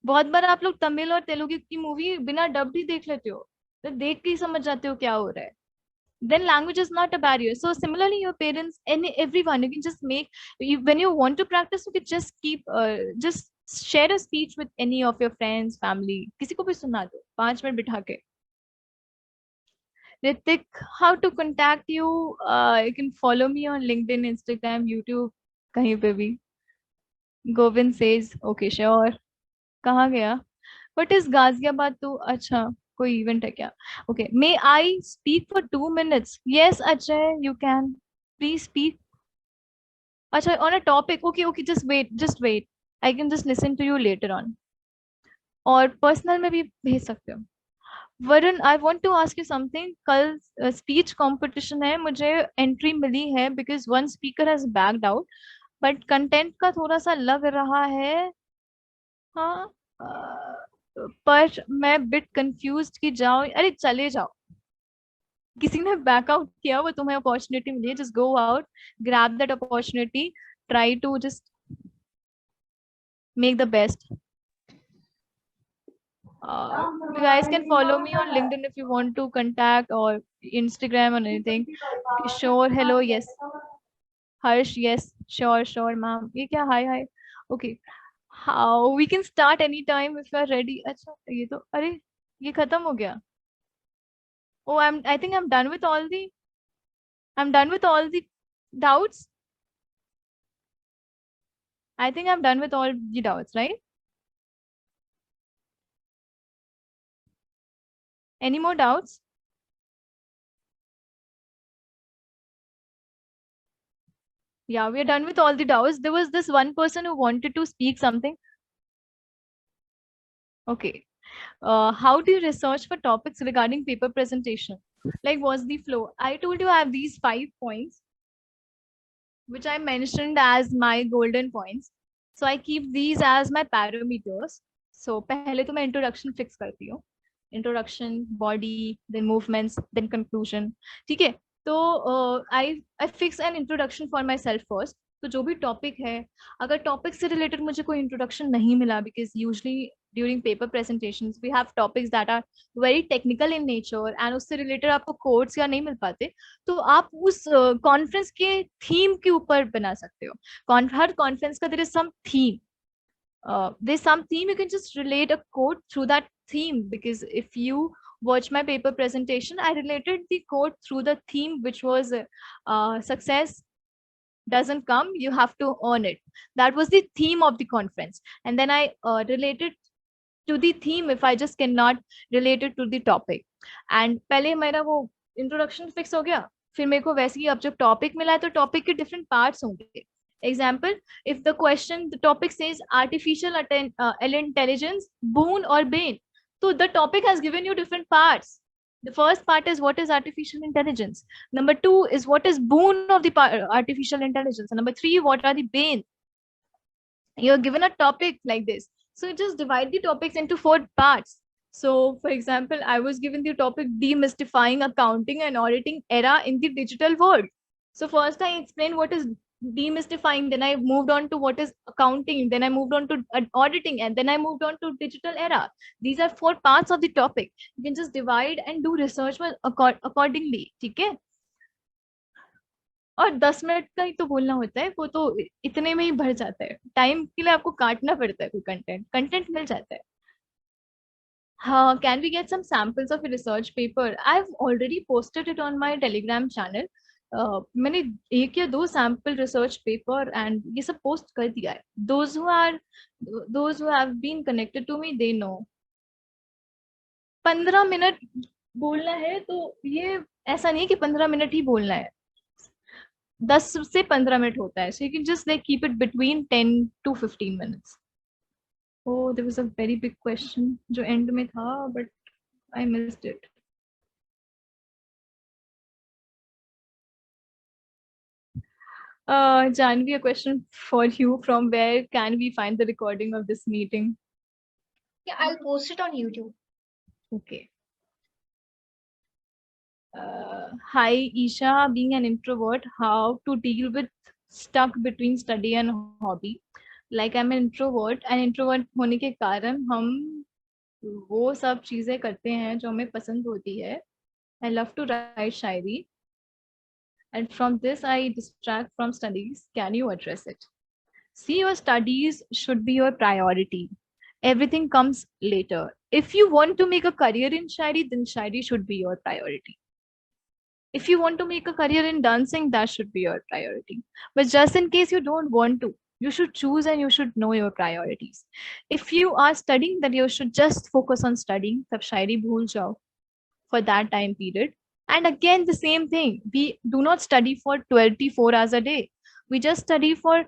बहुत बार आप लोग तमिल और तेलुगु की मूवी बिना डब्ड ही देख लेते हो, तो देख के ही समझ जाते हो क्या हो रहा है. Then language is not a barrier. So similarly, your parents and everyone, you can just make, when you want to practice, you can just just share a speech with any of your friends, family. किसी को भी सुना दो 5 minute बिठा के. Ritik, how to contact you? You can follow me on LinkedIn, Instagram, YouTube, कहीं पे भी. Govind says, okay, sure. कहाँ गया? What is गाजियाबाद तो? अच्छा, कोई इवेंट है क्या? Okay, may I speak for 2 minutes? Yes, Ajay, you can. Please speak. अच्छा, on a topic. Okay, just wait. I can just listen to you later on. और personal में भी भेज सकते हो. Varun, I want to ask you something. कल speech competition है, मुझे एंट्री मिली है because one speaker has backed out, but content का थोड़ा सा लग रहा है. हाँ, पर मैं बिट कंफ्यूज्ड कि जाओ. अरे चले जाओ, किसी ने बैकआउट किया, वो तुम्हें अपॉर्चुनिटी मिली है. Just go out, grab that opportunity, try to just make the best. You guys can follow me on LinkedIn if you want to contact, or Instagram or anything. Sure, hello, yes. Harsh, yes, sure, ma'am. ये क्या? Hi. Okay. How we can start anytime if you are ready. अच्छा, ये तो, अरे ये खत्म हो गया. Oh, I think I'm done with all the doubts. I think I'm done with all the doubts, right? Any more doubts? Yeah, we are done with all the doubts. There was this one person who wanted to speak something. Okay. How do you research for topics regarding paper presentation? Like, what's the flow? I told you I have these 5 points, which I mentioned as my golden points. So I keep these as my parameters. So पहले तो मैं introduction fix करती हूँ. Introduction, body, then movements, then conclusion. ठीक है? तो I fix an introduction for myself first. तो जो भी टॉपिक है, अगर टॉपिक से रिलेटेड मुझे कोई इंट्रोडक्शन नहीं मिला, because usually during paper presentations we have topics that are very technical in nature and उससे रिलेटेड आपको कोड्स या नहीं मिल पाते, तो आप उस कॉन्फ्रेंस के थीम के ऊपर बना सकते हो. हर कॉन्फ्रेंस का there is some theme. There's some theme, you can just relate a quote through that theme, because if you watch my paper presentation, I related the quote through the theme, which was success doesn't come, you have to earn it. That was the theme of the conference, and then I related to the theme if I just cannot relate it to the topic. And पहले मेरा वो introduction fix हो गया, फिर मेरे को वैसे ही अब जब टॉपिक मिला है तो टॉपिक के डिफरेंट पार्ट्स होंगे. Example, if the question, the topic says artificial intelligence, boon or bane. So the topic has given you different parts. The first part is what is artificial intelligence. Number 2 is what is boon of the artificial intelligence. And number 3, what are the bane. You're given a topic like this. So just divide the topics into 4 parts. So for example, I was given the topic demystifying accounting and auditing era in the digital world. So first I explained what is demystifying, then I moved on to what is accounting, then I moved on to auditing, and then I moved on to digital era. These are 4 parts of the topic. You can just divide and do research accordingly. ठीक है? और 10 minute का ही तो बोलना होता है, वो तो इतने में ही भर जाता है. टाइम के लिए आपको काटना पड़ता है, कोई कंटेंट मिल जाता है. हाँ, can we get some samples of a research paper? I've already posted it on my Telegram channel. मैंने 1 या 2 सैम्पल रिसर्च पेपर एंड ये सब पोस्ट कर दिया है. those who have been connected to me, they know. 15 minute बोलना है तो ये ऐसा नहीं है कि 15 मिनट ही बोलना है, 10 से 15 मिनट होता है. so you can just like keep it between 10 to 15 minutes. Oh, there was a very big question जो end में था, but I missed it. Janvi, a question for you. From where can we find the recording of this meeting? Yeah, I'll post it on YouTube. Okay. Hi, Isha. Being an introvert, how to deal with stuck between study and hobby? Like I'm an introvert, and introvert होने के कारण हम वो सब चीजें करते हैं जो हमें पसंद होती है. I love to write Shayari. And from this, I distract from studies. Can you address it? See, your studies should be your priority. Everything comes later. If you want to make a career in Shairi, then Shairi should be your priority. If you want to make a career in dancing, that should be your priority. But just in case you don't want to, you should choose and you should know your priorities. If you are studying, then you should just focus on studying. Tab Shairi bhul jao for that time period. And again, the same thing. We do not study for 24 hours a day. We just study for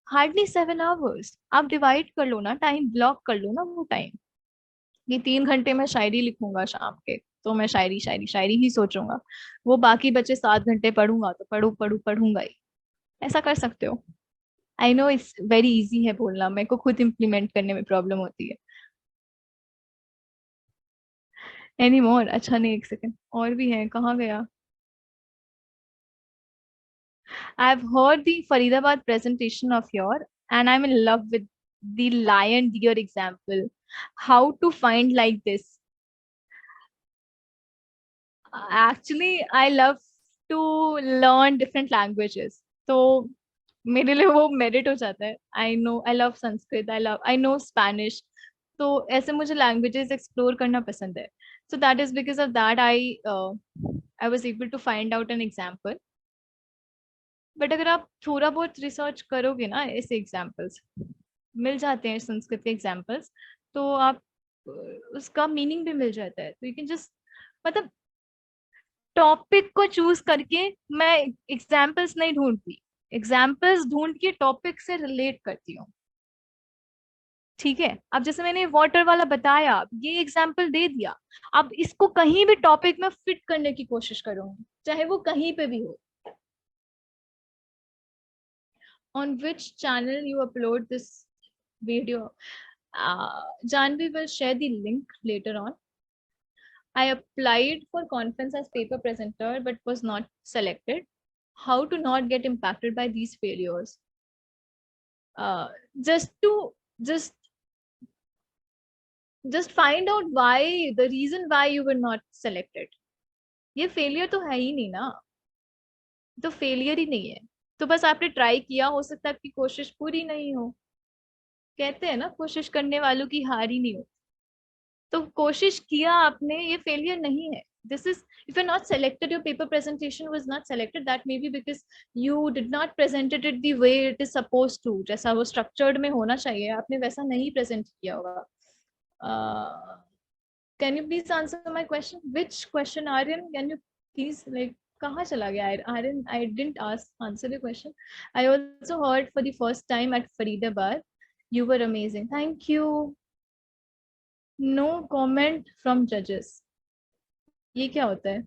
hardly 7 hours. आप divide कर लो ना, time block कर लो ना वो time. ये 3 घंटे में शायरी लिखूंगा शाम के, तो मैं शायरी ही सोचूंगा. वो बाकी बचे 7 घंटे पढ़ूंगा तो पढ़ूंगा ही. ऐसा कर सकते हो. I know it's very easy है बोलना, मेरे को खुद implement करने में problem होती है. Any more? अच्छा नहीं, 1 second और भी है, कहाँ गया? I've heard the Faridabad presentation of your, and I'm in love with the lion deer example. How to find like this? Actually, I love to learn different languages. So मेरे लिए वो मेरिट हो जाता है. I love Sanskrit, I know Spanish. तो ऐसे मुझे languages explore करना पसंद है. So that is because of that I was able to find out an example. But अगर आप थोड़ा बहुत रिसर्च करोगे ना, ऐसे एग्जाम्पल्स मिल जाते हैं, संस्कृत के एग्जाम्पल्स, तो आप उसका मीनिंग भी मिल जाता है. तो यू कैन जस्ट, मतलब टॉपिक को चूज करके मैं एग्जाम्पल्स नहीं ढूंढती. एग्जाम्पल्स ढूंढ के टॉपिक से रिलेट करती हूँ, ठीक है। अब जैसे मैंने वाटर वाला बताया, ये एग्जाम्पल दे दिया, अब इसको कहीं भी टॉपिक में फिट करने की कोशिश करूंगी, चाहे वो कहीं पे भी हो। On which channel you upload this video? Janvi will share the link later on. I applied for conference as paper presenter but was not selected. How to not get impacted by these failures? Just find out why, the reason why you were not selected. ये failure तो है ही नहीं ना, तो failure ही नहीं है, तो बस आपने ट्राई किया, हो सकता है आपकी कोशिश पूरी नहीं हो। कहते हैं ना, कोशिश करने वालों की हार ही नहीं हो, तो कोशिश किया आपने, ये फेलियर नहीं है। This is, if you're not selected, your paper presentation was not selected, that may be because you did not presented it the way it is supposed to, जैसा वो structured में होना चाहिए, आपने वैसा नहीं present किया होगा। Can you please answer my question? Which question, Aryan? Can you please, like, कहाँ चला गया Aryan? I didn't answer the question. I also heard for the first time at Faridabad. You were amazing. Thank you. No comment from judges. ये क्या होता है?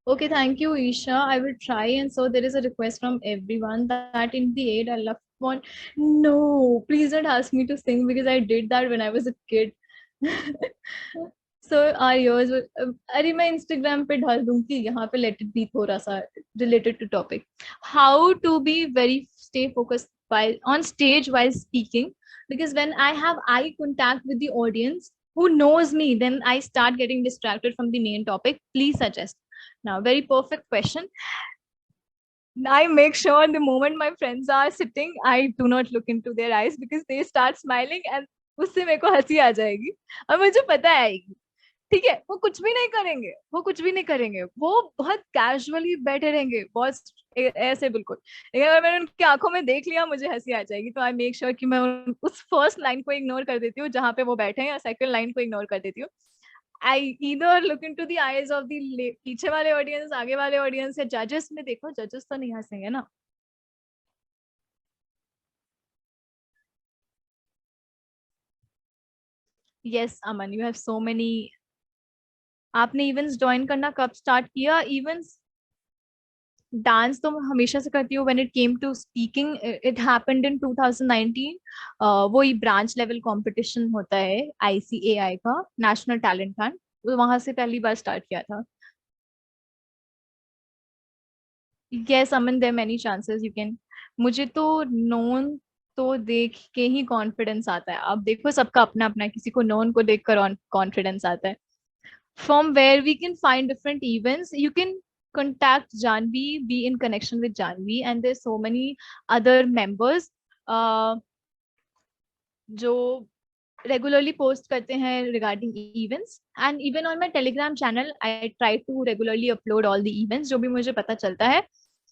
Okay, thank you, Isha. I will try. And so there is a request from everyone that in the aid, I love one. No, please don't ask me to sing because I did that when I was a kid. So our yours अरे मैं Instagram पे डाल दूंगी, यहाँ पे let it be थोड़ा सा related to topic. How to be very stay focused while on stage while speaking, because when I have eye contact with the audience who knows me, then I start getting distracted from the main topic. Please suggest. Now, very perfect question. I make sure the moment my friends are sitting, I do not look into their eyes because they start smiling and उससे मेरे को हंसी आ जाएगी और मुझे पता आएगी, ठीक है, वो कुछ भी नहीं करेंगे, वो कुछ भी नहीं करेंगे, वो बहुत कैजुअली बैठे रहेंगे, बहुत ऐसे बिल्कुल, लेकिन अगर मैंने उनकी आंखों में देख लिया मुझे हंसी आ जाएगी, तो आई मेक श्योर कि मैं उस फर्स्ट लाइन को इग्नोर कर देती हूँ जहाँ पे वो बैठे हैं, या सेकंड लाइन को इग्नोर कर देती हूँ। I either look into the eyes of the पीछे वाले ऑडियंस, आगे वाले ऑडियंस, या जजेस में देखो, जजेस तो नहीं हंसेंगे ना। Yes, Aman, you have so many. आपने इवेंट्स ज्वाइन करना कब स्टार्ट किया? इवेंट्स डांस तो हमेशा से करती हूँ। When it came to speaking, it happened in 2019। वो ही ब्रांच लेवल कंपटीशन होता है ICAI का, नेशनल टैलेंट हंट, वहां से पहली बार स्टार्ट किया था। Yes Aman, there many chances you can. मुझे तो नोन तो देख के ही कॉन्फिडेंस आता है। अब देखो सबका अपना अपना, किसी को नोन को देखकर कॉन्फिडेंस आता है। From where we can find different events, you can contact Janvi, be in connection with Janvi, and there's so many other members जो regularly post करते हैं regarding events, and even on my Telegram channel I try to regularly upload all the events जो भी मुझे पता चलता है,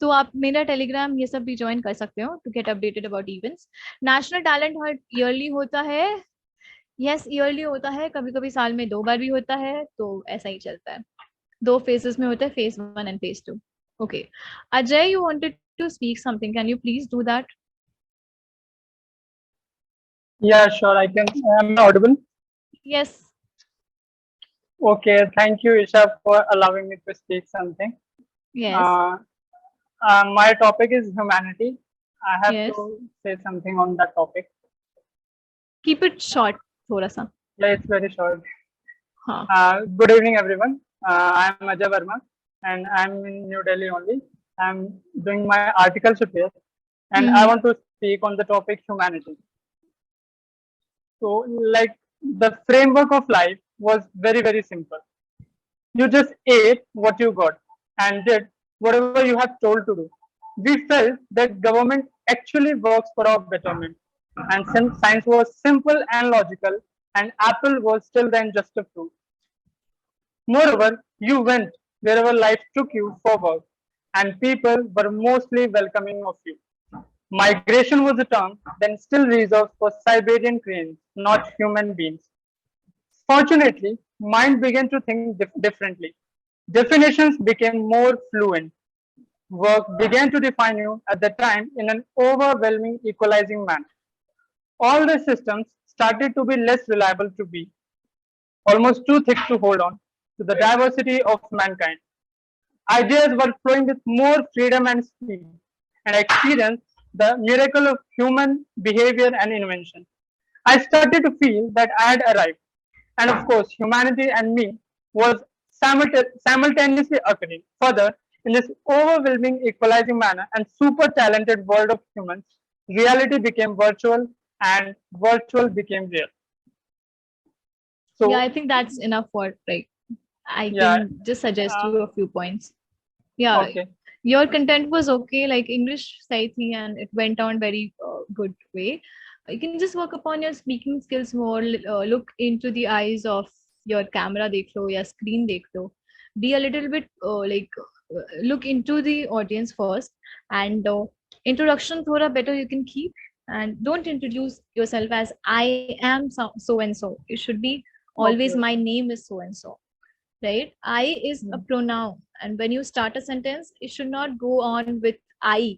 तो आप मेरा टेलीग्राम ये सब भी ज्वाइन कर सकते हो to get updated about events. National talent Hunt yearly होता है, यस ईयरली होता है, कभी कभी साल में 2 बार भी होता है, तो ऐसा ही चलता है, 2 phases में होता है, phase 1 and phase 2. Okay, Ajay, you wanted to speak something, can you please do that? Yeah, sure, I can. Am I audible? Yes. Okay, thank you, Isha, for allowing me to speak something. Yes. My topic is humanity. I have Yes. to say something on that topic. Keep it short, थोड़ा सा. Yeah, it's very short. हाँ. Good evening, everyone. I am Isha Verma, and I'm in New Delhi only. I'm doing my articleship here, and I want to speak on the topic humanity. So, like, the framework of life was very, very simple. You just ate what you got and did whatever you have told to do. We felt that government actually works for our betterment, and since science was simple and logical, and apple was still then just a fruit. Moreover, you went wherever life took you forward, and people were mostly welcoming of you. Migration was a term then still reserved for Siberian cranes, not human beings. Fortunately, mind began to think differently. Definitions became more fluent. work began to define you at the time in an overwhelming equalizing manner. All the systems started to be less reliable to be, almost too thick to hold on to the diversity of mankind. Ideas were flowing with more freedom and speed, and I experienced the miracle of human behavior and invention. I started to feel that I had arrived, and of course, humanity and me was simultaneously occurring. Further, in this overwhelming, equalizing manner and super talented world of humans, reality became virtual and virtual became real. So, Yeah, I think that's enough for like I yeah, can just suggest uh, you a few points. Yeah, okay, your content was okay, like English side thing, and it went on very good way. You can just work upon your speaking skills more. Look into the eyes of your camera, dekh lo, ya screen dekh lo. Be a little bit look into the audience first, and introduction thoda better you can keep, and don't introduce yourself as I am so and so. It should be always okay, my name is so and so, right? I is a mm, pronoun, and when you start a sentence, it should not go on with I.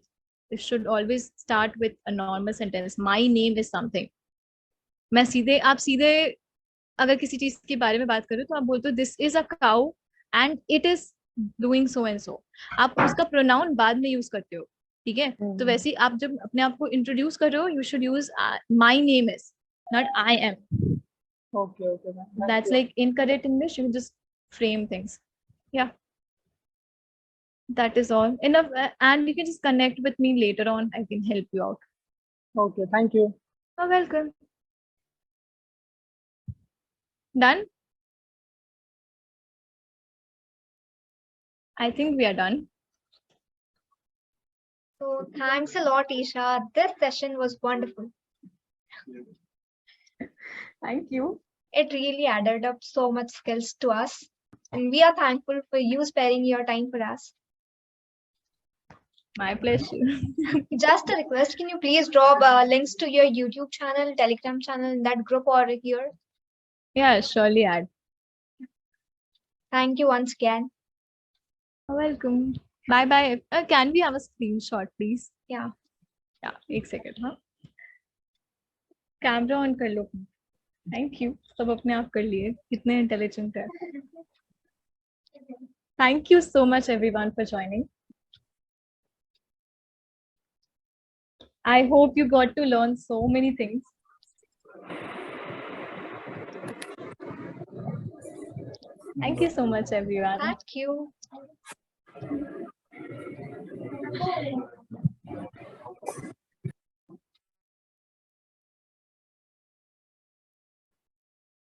It should always start with a normal sentence. My name is something. मैं सीधे आप सीधे अगर किसी चीज के बारे में बात करें तो आप बोलते हो this is a cow and it is doing so and so. आप उसका प्रोनाउन बाद में यूज करते हो, ठीक है? तो mm, वैसे ही आप जब अपने आप को इंट्रोड्यूस कर रहे हो, you should use my name is, not I am. okay, okay, ma'am. Thank That's you. like incorrect English. You just frame things. Yeah, that is all. Enough. And you can just connect with me later on. I can help you out. Okay, thank you. You're welcome. Done? I think we are done. So thanks a lot, Isha. This session was wonderful. Thank you. It really added up so much skills to us. And we are thankful for you sparing your time for us. My pleasure. Just a request, can you please drop links to your YouTube channel, Telegram channel in that group or here? Yeah, surely add. Thank you once again. You're welcome. Bye bye. Can we have a screenshot, please? Yeah. Yeah, एक second, huh? Camera on कर लो. Thank you. सब अपने आप कर लिए. कितने intelligent है. Thank you so much everyone for joining. I hope you got to learn so many things. Thank you so much, everyone. Thank you.